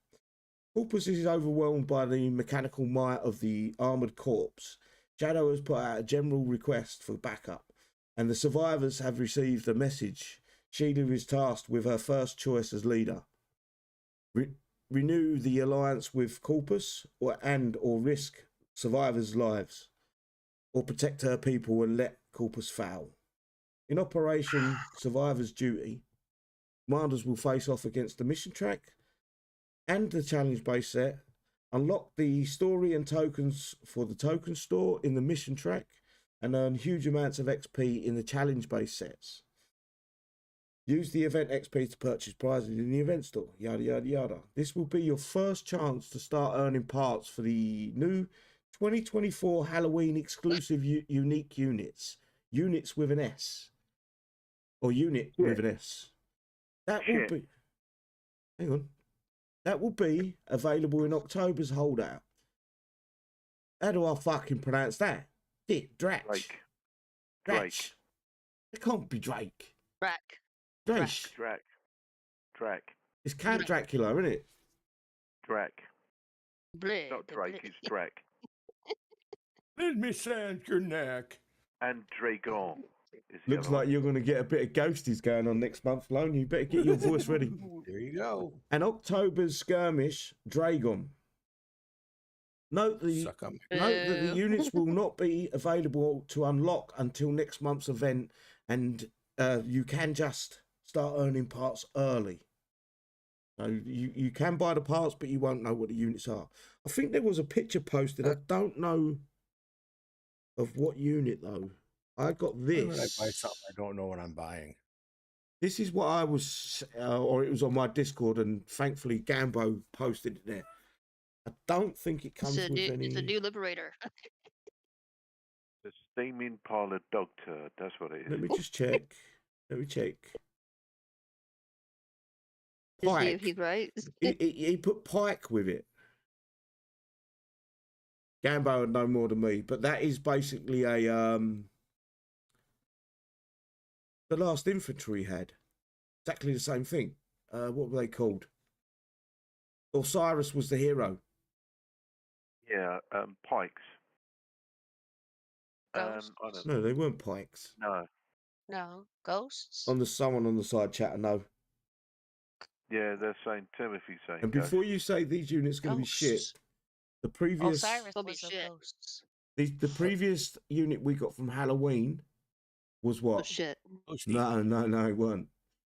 Corpus is overwhelmed by the mechanical might of the armoured corpse. Shadow has put out a general request for backup, and the survivors have received a message. Sheila is tasked with her first choice as leader. Renew the alliance with Corpus or risk survivors' lives, or protect her people and let Corpus fail. In Operation Survivor's Duty, commanders will face off against the mission track and the challenge base set. Unlock the story and tokens for the token store in the mission track and earn huge amounts of XP in the challenge base sets. Use the event XP to purchase prizes in the event store, yada yada yada. This will be your first chance to start earning parts for the new 2024 Halloween exclusive unique units. Units with an S. Or unit with an S. That will be... Hang on. That will be available in October's holdout. How do I fucking pronounce that? Drake. It can't be Drake. Drake. It's Count Dracula, isn't it? Drake. Not Drake, it's Drake. Let me sand your neck. And Dragon. Looks like you're going to get a bit of ghosties going on next month, Lone. You better get your voice ready. There you go. And October's Skirmish, Dragon. Note that the units will not be available to unlock until next month's event, and you can just start earning parts early. So you can buy the parts, but you won't know what the units are. I think there was a picture posted. I don't know of what unit, though. I got this. I buy something, I don't know what I'm buying. This is what I was, or it was on my Discord, and thankfully Gambo posted it there. I don't think it comes with any... It's a new Liberator. The steaming pile of dog turd, that's what it is. Let me just check. Let me check. Pike. See if he's right. he put Pike with it. Gambo would know more than me, but that is basically a... The last infantry had exactly the same thing. What were they called? Osiris was the hero. Yeah, pikes. No, they weren't pikes. No, ghosts. On someone on the side chat, no. Yeah, they're saying Timothy's saying. And before you say these units are going to be shit, the previous Osiris was ghosts. The previous unit we got from Halloween was what? Oh, shit. No, it weren't.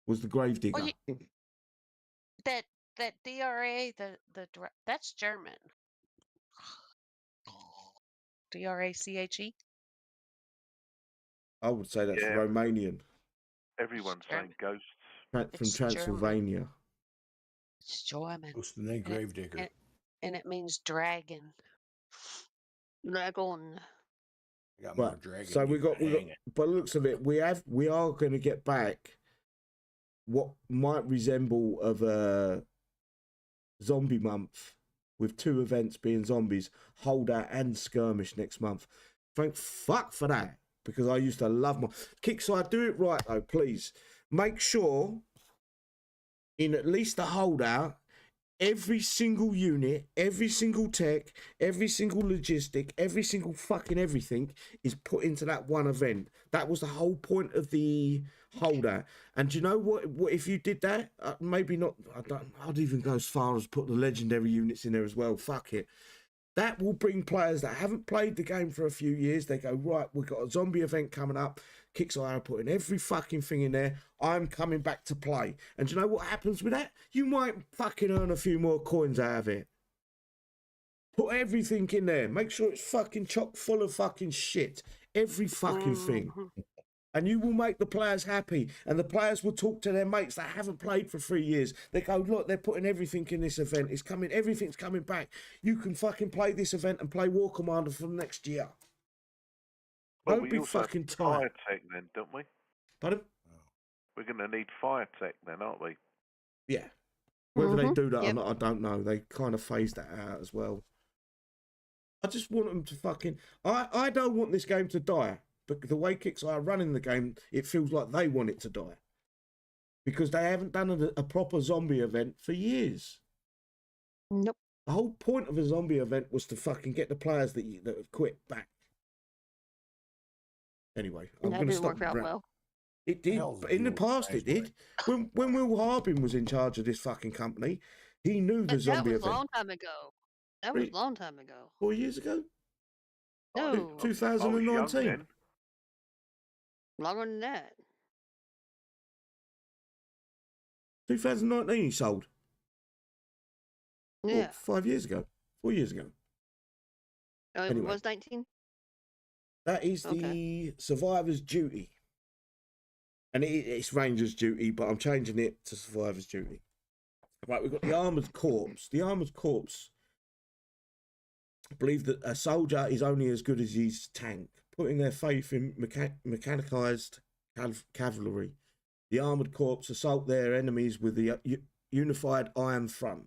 Was the Gravedigger. Well, that DRA, that's German. DRACHE? I would say that's Romanian. Everyone's saying ghosts. From Transylvania. Stormin. Ghost and then Gravedigger. And it means dragon. Dragon. I got more Right. dragon. So we got. By the looks of it, we are going to get back what might resemble of a zombie month, with 2 events being zombies, Holdout and Skirmish next month. Thank fuck for that, because I used to love my Kickside. Do it right though, please. Make sure in at least the Holdout, every single unit, every single tech, every single logistic, every single fucking everything is put into that one event. That was the whole point of the Holdout. And do you know what if you did that? Maybe not. I'd even go as far as put the legendary units in there as well. Fuck it. That will bring players that haven't played the game for a few years. They go, right, we've got a zombie event coming up. Kickstarter putting every fucking thing in there. I'm coming back to play. And do you know what happens with that? You might fucking earn a few more coins out of it. Put everything in there. Make sure it's fucking chock full of fucking shit. Every fucking thing. And you will make the players happy. And the players will talk to their mates that haven't played for 3 years. They go, look, they're putting everything in this event. It's coming, everything's coming back. You can fucking play this event and play War Commander for next year. Well, Don't be fucking tight. Fire tech then, don't we? Pardon? We're going to need fire tech then, aren't we? Yeah. Whether they do that or not, I don't know. They kind of phased that out as well. I just want them to fucking... I don't want this game to die. But the way Kickstarter are running the game, it feels like they want it to die. Because they haven't done a proper zombie event for years. Nope. The whole point of a zombie event was to fucking get the players that have quit back. Anyway, I'm going to stop. That didn't work out well. It did, but in the past it did. When Will Harbin was in charge of this fucking company, he knew the zombie event. That was a long time ago. That was a long time ago. 4 years ago? No. 2019. Longer than that. 2019 he sold. Yeah. 5 years ago. 4 years ago. Oh, it Anyway. was 19? That is the Survivor's Duty. And it's Ranger's Duty, but I'm changing it to Survivor's Duty. Right, we've got the Armoured Corps. The Armoured Corps believe that a soldier is only as good as his tank, putting their faith in mechanicized cavalry. The Armoured Corps assault their enemies with the unified iron front.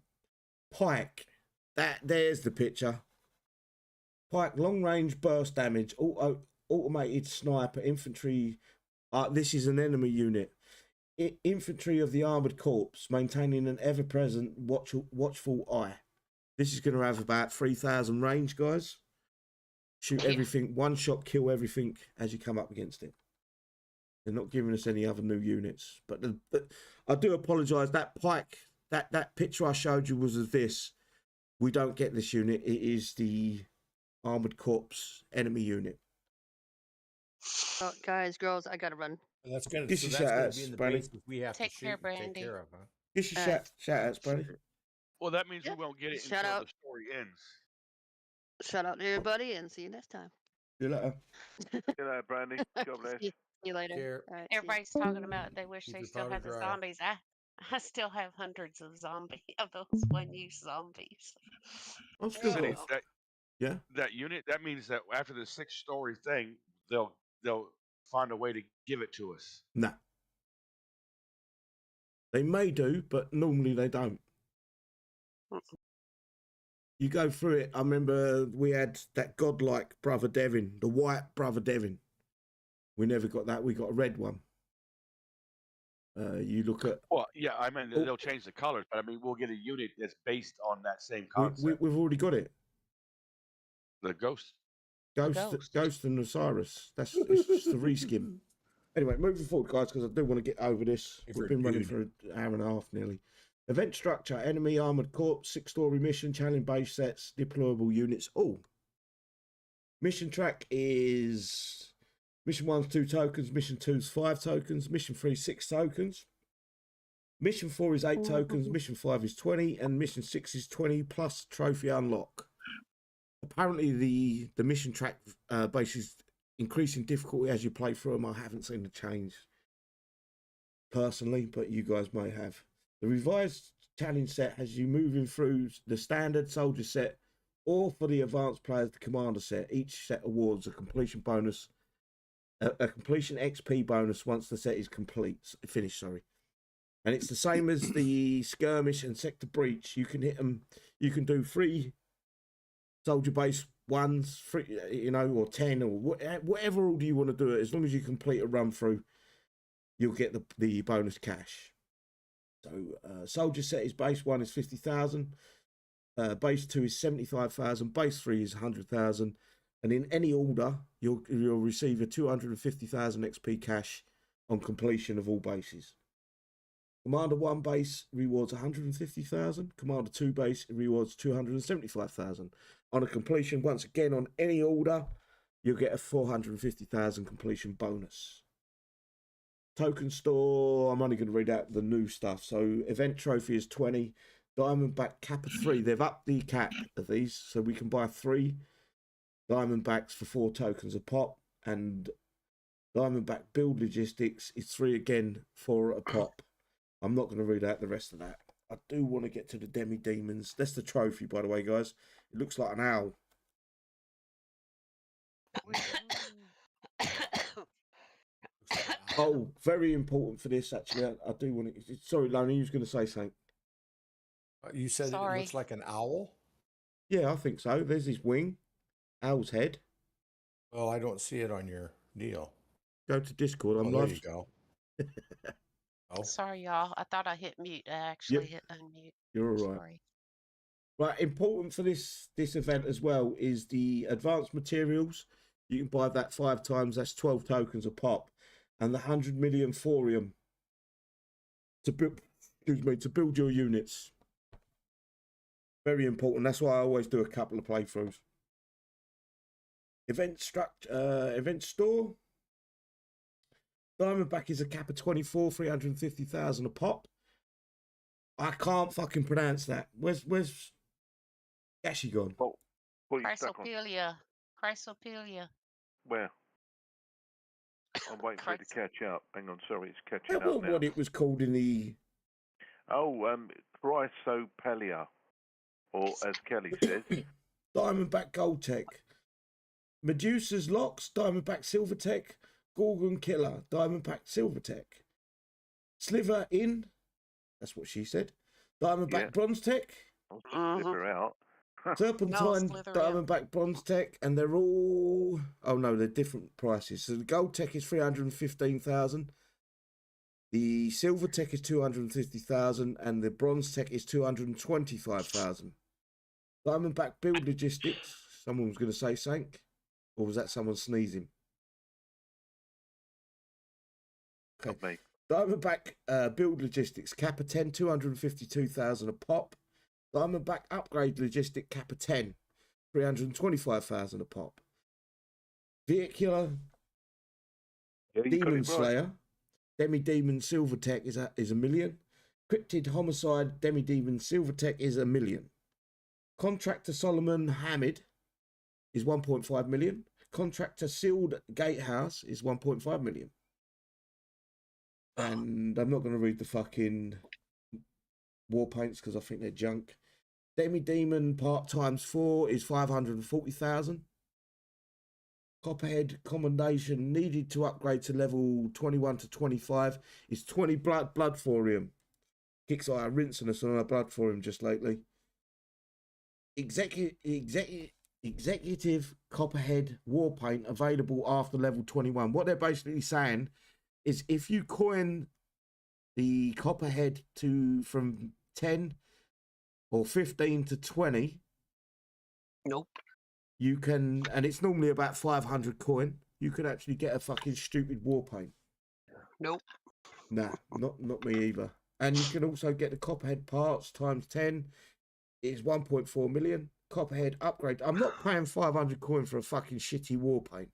Pike, there's the picture. Pike, long-range burst damage, automated sniper, infantry. This is an enemy unit. Infantry of the Armoured Corps, maintaining an ever-present watchful eye. This is going to have about 3,000 range, guys. Shoot everything, one shot, kill everything as you come up against it. They're not giving us any other new units. But I do apologise. That Pike, that picture I showed you was of this. We don't get this unit. It is the Armoured Corps enemy unit. Oh, guys, girls, I gotta run. That's going This to is be in shout-outs, the Brandy. bases we have Take to shoot care, and Brandy. take care of, huh? This is shout-outs, Brandy. Well, that means we won't get it Shout until out. the story ends. Shout out to everybody and see you next time. See you later. Good night, Brandy. God bless. See you later. Care. All right, see ya. Everybody's talking about they wish Keep they your still powder had the dry. zombies. I still have hundreds of those one-use zombies. I've still City, got... Yeah? that unit, that means that after the 6-story thing, they'll find a way to give it to us. Nah. They may do, but normally they don't. You go through it. I remember we had that godlike Brother Devin, the white Brother Devin. We never got that. We got a red one. You look at... Well, yeah, I mean, they'll change the colors, but I mean, we'll get a unit that's based on that same concept. We've already got it. The Ghost. Ghost and Osiris. It's just a reskin. Anyway, moving forward, guys, because I do want to get over this. We've been running for an hour and a half nearly. Event structure: enemy Armoured Corps, 6-story mission, challenge base sets, deployable units. Mission track is mission 1's 2 tokens, mission 2's 5 tokens, mission 3 6 tokens. Mission 4 is 8 tokens, mission 5 is 20, and mission 6 is 20 plus trophy unlock. Apparently, the mission track base is increasing difficulty as you play through them. I haven't seen the change personally, but you guys may have. The revised challenge set has you moving through the standard soldier set, or for the advanced players, the commander set. Each set awards a completion bonus, a completion XP bonus once the set is finished. And it's the same as the skirmish and sector breach. You can hit them. You can do 3 soldier base ones, 3, or 10, or whatever order you want to do it. As long as you complete a run through, you'll get the bonus cash. So soldier set is base 1 is 50,000, base 2 is 75,000, base 3 is 100,000, and in any order you'll receive a 250,000 XP cash on completion of all bases. Commander 1 base rewards 150,000. Commander 2 base rewards 275,000. On a completion, once again, on any order, you'll get a 450,000 completion bonus. Token store, I'm only going to read out the new stuff. So event trophy is 20. Diamondback cap of 3. They've upped the cap of these, so we can buy 3 Diamondbacks for 4 tokens a pop. And Diamondback build logistics is 3 again for a pop. I'm not going to read out the rest of that. I do want to get to the demi-demons. That's the trophy, by the way, guys. It looks like an owl. Oh, very important for this, actually. I do want to... Sorry, Lonnie, you was going to say something. You said it looks like an owl? Yeah, I think so. There's his wing. Owl's head. Oh, I don't see it on your deal. Go to Discord. I'm there live. You go. Oh. Sorry, y'all. I thought I hit mute. I actually hit unmute. You're all right. Sorry. Right, important for this event as well is the advanced materials. You can buy that 5 times. That's 12 tokens a pop, and the 100 million thorium to build. To build your units. Very important. That's why I always do a couple of playthroughs. Event store. Diamondback is a cap of 24, 350,000 a pop. I can't fucking pronounce that. Where's Gashi gone? What are you stuck on? Chrysopelia. Where? I'm waiting for it to catch up. Hang on, sorry, it's catching up now. What it was called in the... Oh, Chrysopelia, or as Kelly says. Diamondback Gold Tech. Medusa's Locks, Diamondback Silver Tech. Gorgon Killer, Diamondback Silver Tech. Sliver In, that's what she said. Diamondback Bronze Tech. Sliver out. Serpentine, Diamondback Bronze Tech, and they're all... Oh no, they're different prices. So the Gold Tech is 315,000. The Silver Tech is 250,000, and the Bronze Tech is 225,000. Diamondback Build Logistics. Someone was going to say sank, or was that someone sneezing? Okay. Diamondback Build Logistics cap of 10, 252,000 a pop. Diamondback Upgrade Logistic cap of 10, 325,000 a pop. Vehicular Demon Slayer, Demi-Demon Silver Tech is a million. Cryptid Homicide Demi-Demon Silver Tech is $1 million. Contractor Solomon Hamid is 1.5 million. Contractor Sealed Gatehouse is 1.5 million. And I'm not going to read the fucking war paints because I think they're junk. Demi-Demon Part times 4 is 540,000. Copperhead Commendation needed to upgrade to level 21 to 25 is 20 blood thorium. Kicks are rinsing us on our blood thorium just lately. Executive Copperhead War Paint available after level 21. What they're basically saying is if you coin the Copperhead from 10 or 15 to 20, nope, you can, and it's normally about 500 coin, you can actually get a fucking stupid war paint. Nope. Nah, not me either. And you can also get the Copperhead parts times 10 is 1.4 million. Copperhead upgrade. I'm not paying 500 coin for a fucking shitty war paint.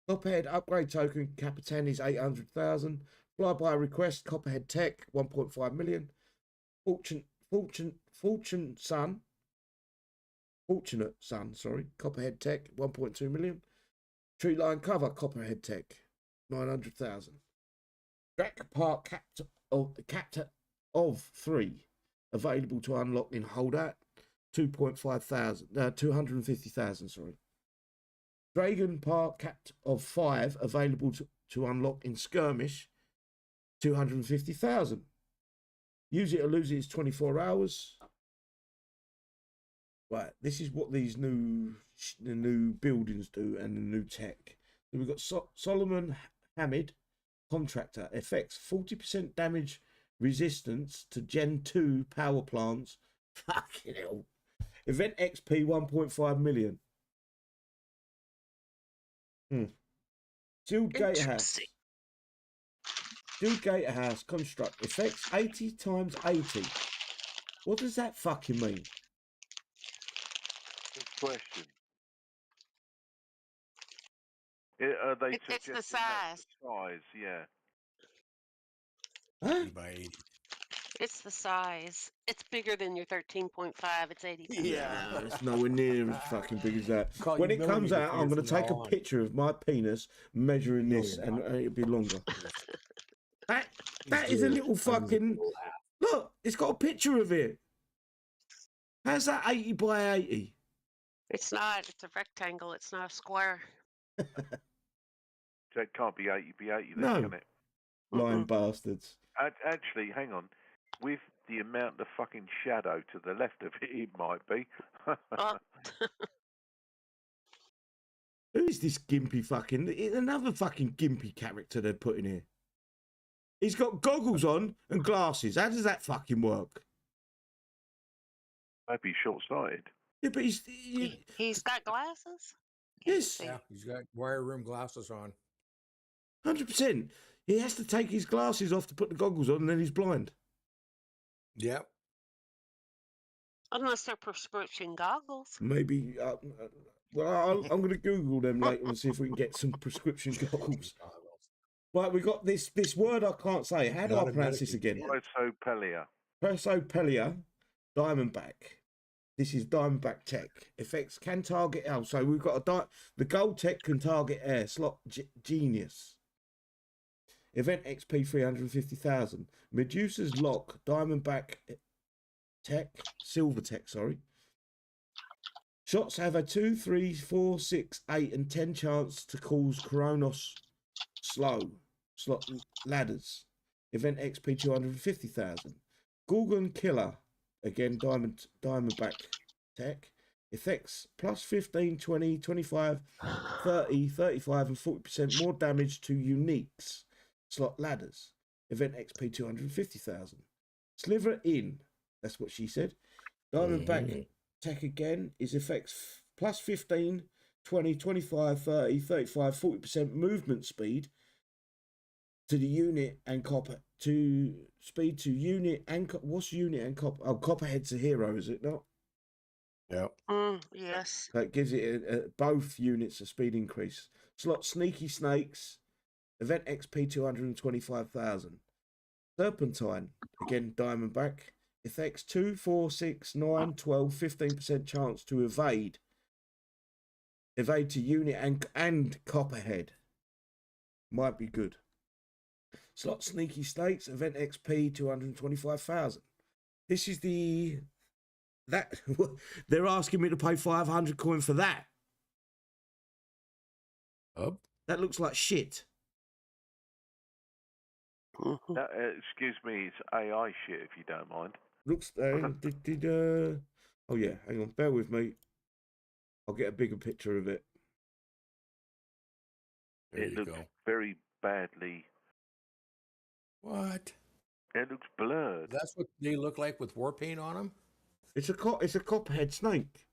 Copperhead upgrade token cap of 10 is 800,000. Flyby request Copperhead Tech 1.5 million. Fortunate Sun, sorry. Copperhead Tech 1.2 million. Tree line cover Copperhead Tech 900,000. Drac Park captor of 3 available to unlock in Holdout, 250,000, sorry. Dragon Park Cat of 5 available to unlock in Skirmish, 250,000. Use it or lose it is 24 hours. Right, this is what these the new buildings do and the new tech. So we've got Solomon Hamid, Contractor, effects 40% damage resistance to Gen 2 power plants. Fucking hell. Event XP 1.5 million. Sealed Gatehouse. Sealed Gatehouse construct effects 80 times 80. What does that fucking mean? Good question. Are they It's the suggesting that's size. the size? Yeah. Huh? 80 by 80. It's the size. It's bigger than your 13.5. It's 80 times. Yeah. No, it's nowhere near as fucking big as that. Call When you it comes millimeter out, I'm going to from take now a on. picture of my penis measuring No, this, you're and not. it'll be longer. That He's is a good. little I'm just fucking. gonna laugh. Look, it's got a picture of it. How's that 80 by 80? It's not. It's a rectangle. It's not a square. So it can't be 80 by 80 then, No. can it? Lying bastards. Actually, hang on. With the amount of fucking shadow to the left of it, it might be. Who is this gimpy fucking? It's another fucking gimpy character they're putting here. He's got goggles on and glasses. How does that fucking work? Might be short-sighted. Yeah, but He's got glasses? Yes. Yeah, he's got wire rim glasses on. 100%. He has to take his glasses off to put the goggles on, and then he's blind. Yep. Unless they're prescription goggles. Maybe. Well, I'm going to Google them later and see if we can get some prescription goggles. Right, we got this word I can't say. How do I pronounce this again? Persopelia, Diamondback. This is Diamondback tech. Effects can target. Oh, so we've got the gold tech can target air. Slot genius. Event XP 350,000. Medusa's lock. Diamondback tech. Silver tech. Sorry. Shots have a 2, 3, 4, 6, 8, and 10 chance to cause Kronos slow. Slot ladders. Event XP 250,000. Gorgon Killer. Again, Diamondback tech. Effects plus 15, 20, 25, 30, 35, and 40% more damage to uniques. Slot ladders. Event XP 250,000. Sliver in. That's what she said. Diamondback tech again is effects plus 15, 20, 25, 30, 35, 40% movement speed to the unit and copper to speed to unit and what's unit and copper? Oh, Copperhead's a hero, is it not? Yep. Yes. That gives it both units a speed increase. Slot Sneaky Snakes. Event XP 225,000. Serpentine again. Diamondback. Effects 2, 4, 6, 9, 12, 15% chance to evade. Evade to unit and Copperhead. Might be good. Slot Sneaky Snakes, event XP 225,000. This is that they're asking me to pay 500 coin for that. That looks like shit. Excuse me, it's AI shit if you don't mind. Looks oh yeah, hang on, bear with me. I'll get a bigger picture of it. There It you looks go. very badly. What? It looks blurred. That's what they look like with war paint on them? It's a Copperhead snake.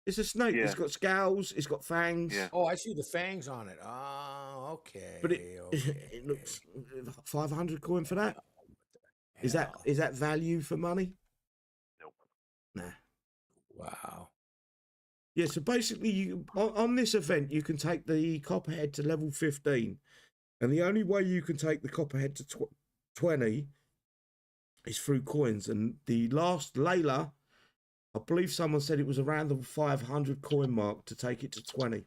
It's a snake. Yeah. It's got scales. It's got fangs. Yeah. Oh, I see the fangs on it. Oh, okay. But it looks 500 coin for that. Is that value for money? Nope. Nah. Wow. Yeah, so basically, you on this event, you can take the Copperhead to level 15. And the only way you can take the Copperhead to 20 is through coins. And the last Layla, I believe someone said it was around the 500 coin mark to take it to 20.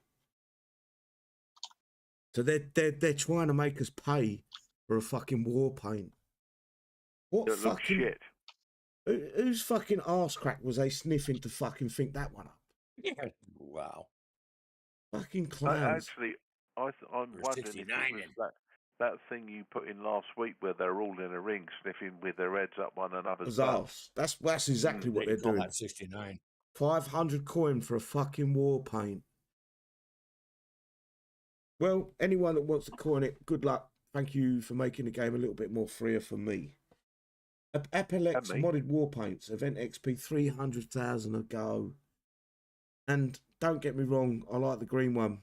So they're trying to make us pay for a fucking war paint. What It looks fucking shit. Whose fucking arse crack was they sniffing to fucking think that one up? Yeah. Wow. Fucking clowns. I'm Or wondering if it 69 was that thing you put in last week where they're all in a ring sniffing with their heads up one another's butts. That's exactly what they're doing. That 69. 500 coin for a fucking war paint. Well, anyone that wants to coin it, good luck. Thank you for making the game a little bit more freer for me. Epilex modded war paints, event XP 300,000 a go. And don't get me wrong, I like the green one.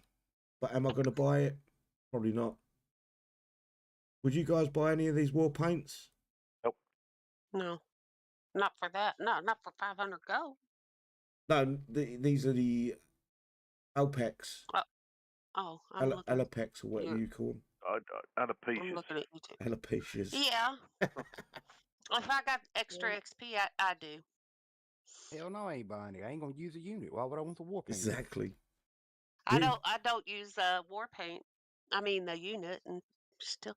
But am I going to buy it? Probably not. Would you guys buy any of these war paints? Nope. No, not for that. No, not for 500 gold. No, these are the Alpex. Oh, I'm looking. Alapex, or whatever you call them. Alopecias. I'm looking at you too. Alopecias. Yeah. If I got extra XP, I do. Hell no, I ain't buying it. I ain't gonna use a unit. Why would I want the war paint? Exactly. I don't use war paint. I mean the unit, and still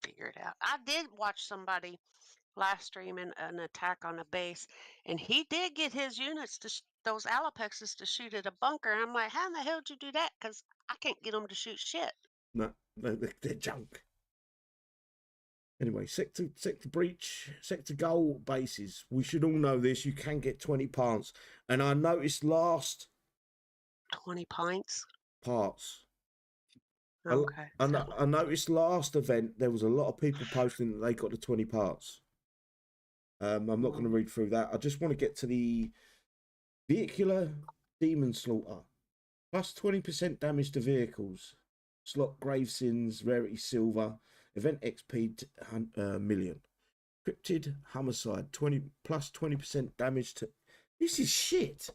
figure it out. I did watch somebody live stream an attack on a base, and he did get his units to those alopexes to shoot at a bunker. And I'm like, how in the hell did you do that? Because I can't get them to shoot shit. No, they're junk. Anyway, sector breach, sector goal bases. We should all know this. You can get 20 parts. And I noticed last 20 pints. Parts. Okay. I noticed last event there was a lot of people posting that they got the 20 parts. I'm not going to read through that. I just want to get to the vehicular demon slaughter. Plus 20% damage to vehicles. Slot grave sins, rarity silver. Event XP million. Cryptid homicide, 20% damage to. This is shit.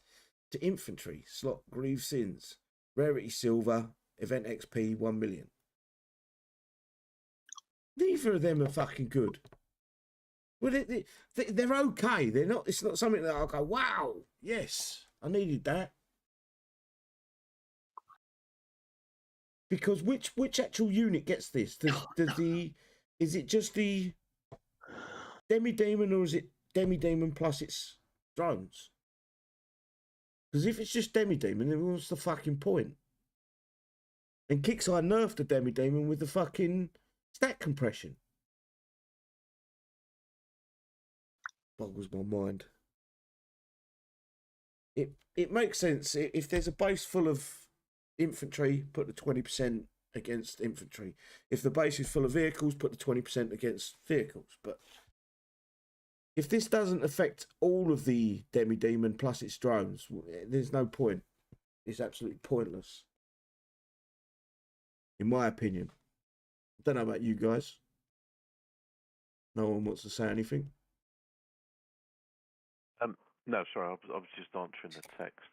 To infantry, slot grieve sins, rarity silver, event XP 1 million. Neither of them are fucking good. Well, they're okay. They're not. It's not something that I'll go, wow, yes, I needed that. Because which actual unit gets this? Is it just the demi-demon, or is it demi-demon plus its drones? Because if it's just demi-demon, then what's the fucking point? And Kixeye nerfed the demi-demon with the fucking stat compression. Boggles my mind. It makes sense. If there's a base full of infantry, put the 20% against infantry. If the base is full of vehicles, put the 20% against vehicles. But if this doesn't affect all of the demi-demon plus its drones, there's no point. It's absolutely pointless. In my opinion. I don't know about you guys. No one wants to say anything? No, sorry, I was just answering the text.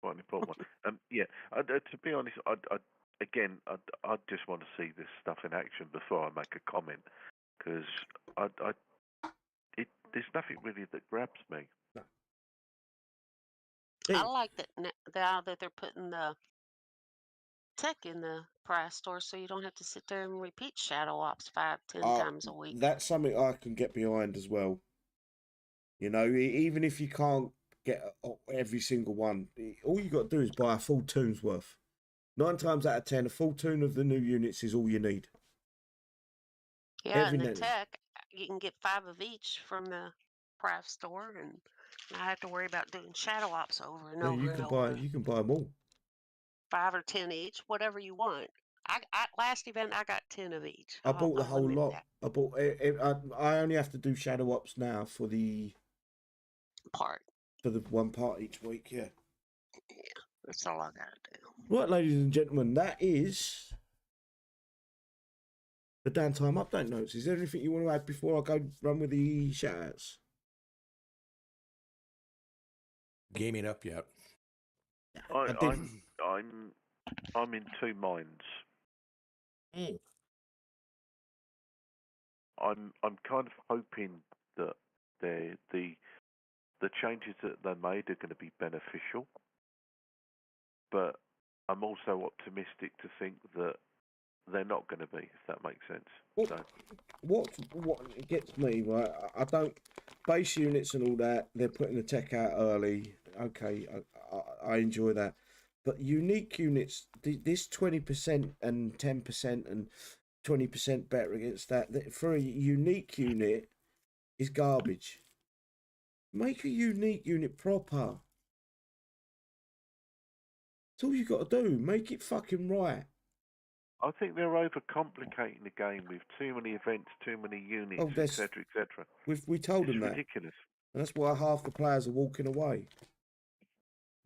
Quite an important one. Yeah, to be honest, I just want to see this stuff in action before I make a comment, because there's nothing really that grabs me. No. I like that now that they're putting the tech in the prize store, so you don't have to sit there and repeat shadow ops 5-10 times a week. That's something I can get behind as well. You know, even if you can't get every single one, all you got to do is buy a full toon's worth. 9 times out of 10, a full toon of the new units is all you need. Yeah, and the tech, you can get 5 of each from the prize store, and not have to worry about doing shadow ops over and over and over. You can buy them all. 5 or 10 each, whatever you want. I last event I got 10 of each. I bought the whole lot. I only have to do shadow ops now for the part. For the one part each week, yeah. Yeah, that's all I gotta do. Right, ladies and gentlemen, that is the Downtime update notes. Is there anything you want to add before I go run with the shout-outs? Gaming up yet? I'm in two minds. I'm kind of hoping that the changes that they made are going to be beneficial, but I'm also optimistic to think that they're not going to be, if that makes sense. What gets me, right? I don't base units and all that. They're putting the tech out early. Okay, I enjoy that. But unique units, this 20% and 10% and 20% better against that for a unique unit is garbage. Make a unique unit proper. That's all you got to do. Make it fucking right. I think they're overcomplicating the game with too many events, too many units, etc., etc. We told them that. It's ridiculous. And that's why half the players are walking away.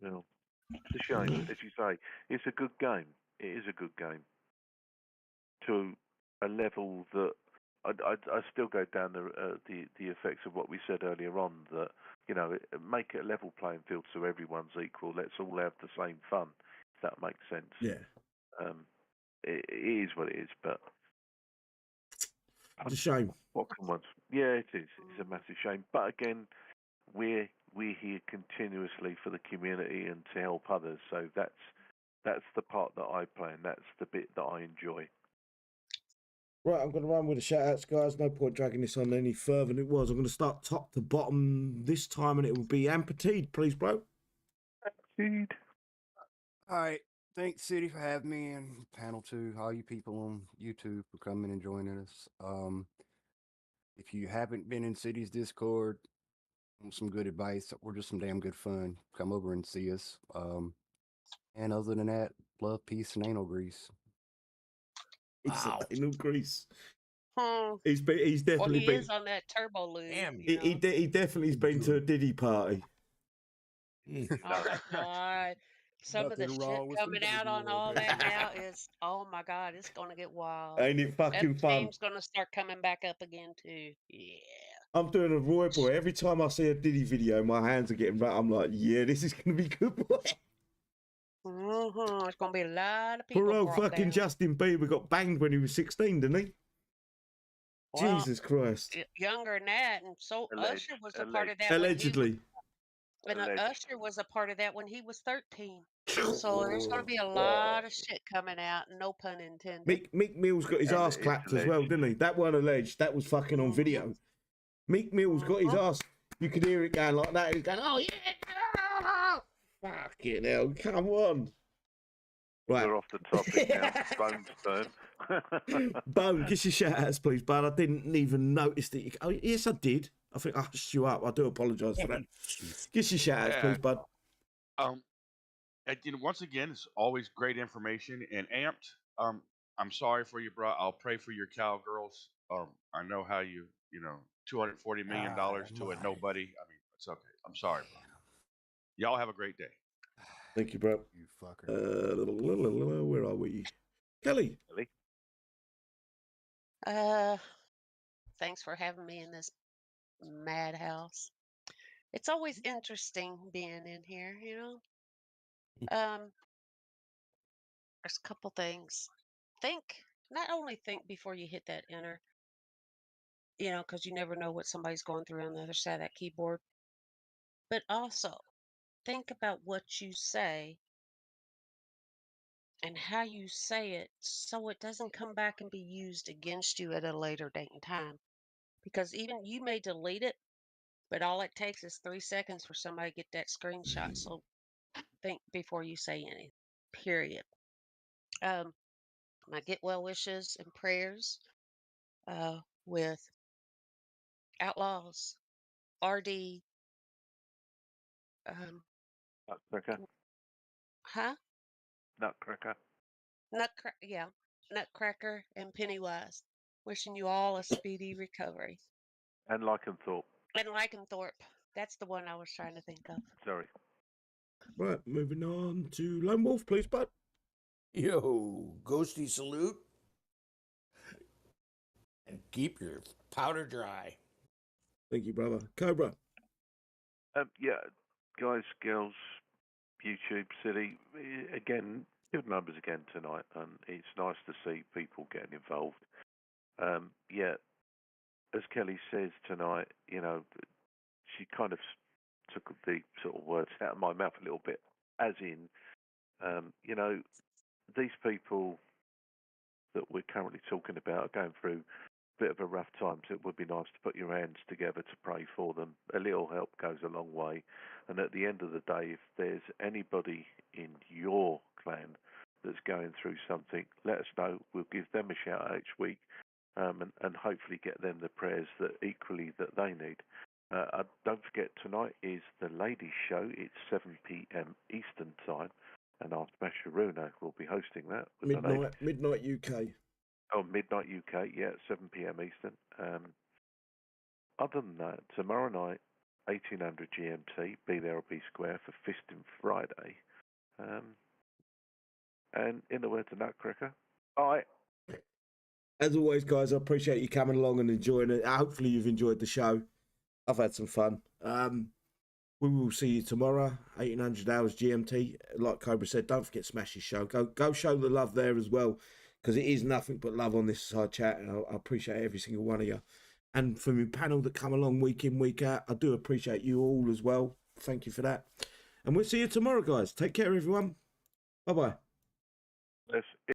Well, it's a shame, as you say. It's a good game. It is a good game. To a level that I still go down the effects of what we said earlier on, that, you know, make it a level playing field so everyone's equal. Let's all have the same fun, if that makes sense. Yeah. It is what it is, but it's a shame. What can one? Yeah, it is. It's a massive shame. But again, we're here continuously for the community and to help others. So that's the part that I play, and that's the bit that I enjoy. Right, I'm going to run with the shout-outs, guys. No point dragging this on any further than it was. I'm going to start top to bottom this time, and it will be Amputee, please, bro. Amputee. All right. Thanks, City, for having me, and panel 2, all you people on YouTube for coming and joining us. If you haven't been in City's Discord, some good advice, or just some damn good fun, come over and see us. And other than that, love, peace, and anal grease. Wow. Anal grease. Hmm. He's definitely been. He is on that turbo lube. Damn, he definitely's been to a Diddy party. Oh my God. Some of the shit coming out on all that now is, oh my God, it's going to get wild. Ain't it fucking fun? Epstein's going to start coming back up again too. Yeah. I'm doing a Roy boy. Every time I see a Diddy video, my hands are getting right. I'm like, yeah, this is going to be good, boy. It's going to be a lot of people. Poor old fucking down. Justin Bieber got banged when he was 16, didn't he? Well, Jesus Christ. Younger than that. And so Usher was a part of that. Allegedly. Usher was a part of that when he was 13. So there's going to be a lot of shit coming out, no pun intended. Meek Mill's got his ass clapped as well, didn't he? That weren't alleged. That was fucking on video. Meek Mill's got his ass. You could hear it going like that. He's going, oh yeah. Fucking hell, come on. Right. We're off the topic now. Bone's turn. Bone, kiss your shout-outs, please, bud. I didn't even notice that you... Oh, yes, I did. I think I hushed you up. I do apologise for that. Kiss your shout-outs, please, bud. Once again, it's always great information. And Amped, I'm sorry for you, bro. I'll pray for your cowgirls. I know how you $240 million to a nobody. I mean, it's okay. I'm sorry, bro. Y'all have a great day. Thank you, bro. You fucker. Where are we? Kelly. Thanks for having me in this madhouse. It's always interesting being in here, you know. There's a couple things. Not only think before you hit that enter, you know, because you never know what somebody's going through on the other side of that keyboard, but also think about what you say and how you say it so it doesn't come back and be used against you at a later date and time. Because even you may delete it, but all it takes is 3 seconds for somebody to get that screenshot. So think before you say anything, period. My get well wishes and prayers with Outlaws, RD, Nutcracker. Huh? Nutcracker. Nutcracker and Pennywise. Wishing you all a speedy recovery. And Lycanthorpe. And Lycanthorpe. That's the one I was trying to think of. Sorry. Right, moving on to Lone Wolf, please, bud. Yo, ghosty salute. And keep your powder dry. Thank you, brother. Cobra. Yeah, guys, girls, YouTube City, again, good numbers again tonight, and it's nice to see people getting involved. Yeah, as Kelly says tonight, you know, she kind of took the sort of words out of my mouth a little bit, as in, you know, these people, that we're currently talking about are going through a bit of a rough time, so it would be nice to put your hands together to pray for them. A little help goes a long way. And at the end of the day, if there's anybody in your clan that's going through something, let us know. We'll give them a shout out each week, and hopefully get them the prayers that equally that they need. Don't forget, tonight is the ladies' show. It's 7 p.m. Eastern time, and our Smasher Runa will be hosting that. With Midnight UK. Oh, midnight UK, yeah, 7 p.m. Eastern. Other than that, tomorrow night, 1800 GMT, be there or be square for Fisting Friday. And in the words of Nutcracker, bye. As always, guys, I appreciate you coming along and enjoying it. Hopefully you've enjoyed the show. I've had some fun. We will see you tomorrow, 1800 hours GMT. Like Cobra said, don't forget Smash's show. Go show the love there as well, because it is nothing but love on this side chat, and I appreciate every single one of you. And from your panel that come along week in, week out, I do appreciate you all as well. Thank you for that. And we'll see you tomorrow, guys. Take care, everyone. Bye-bye.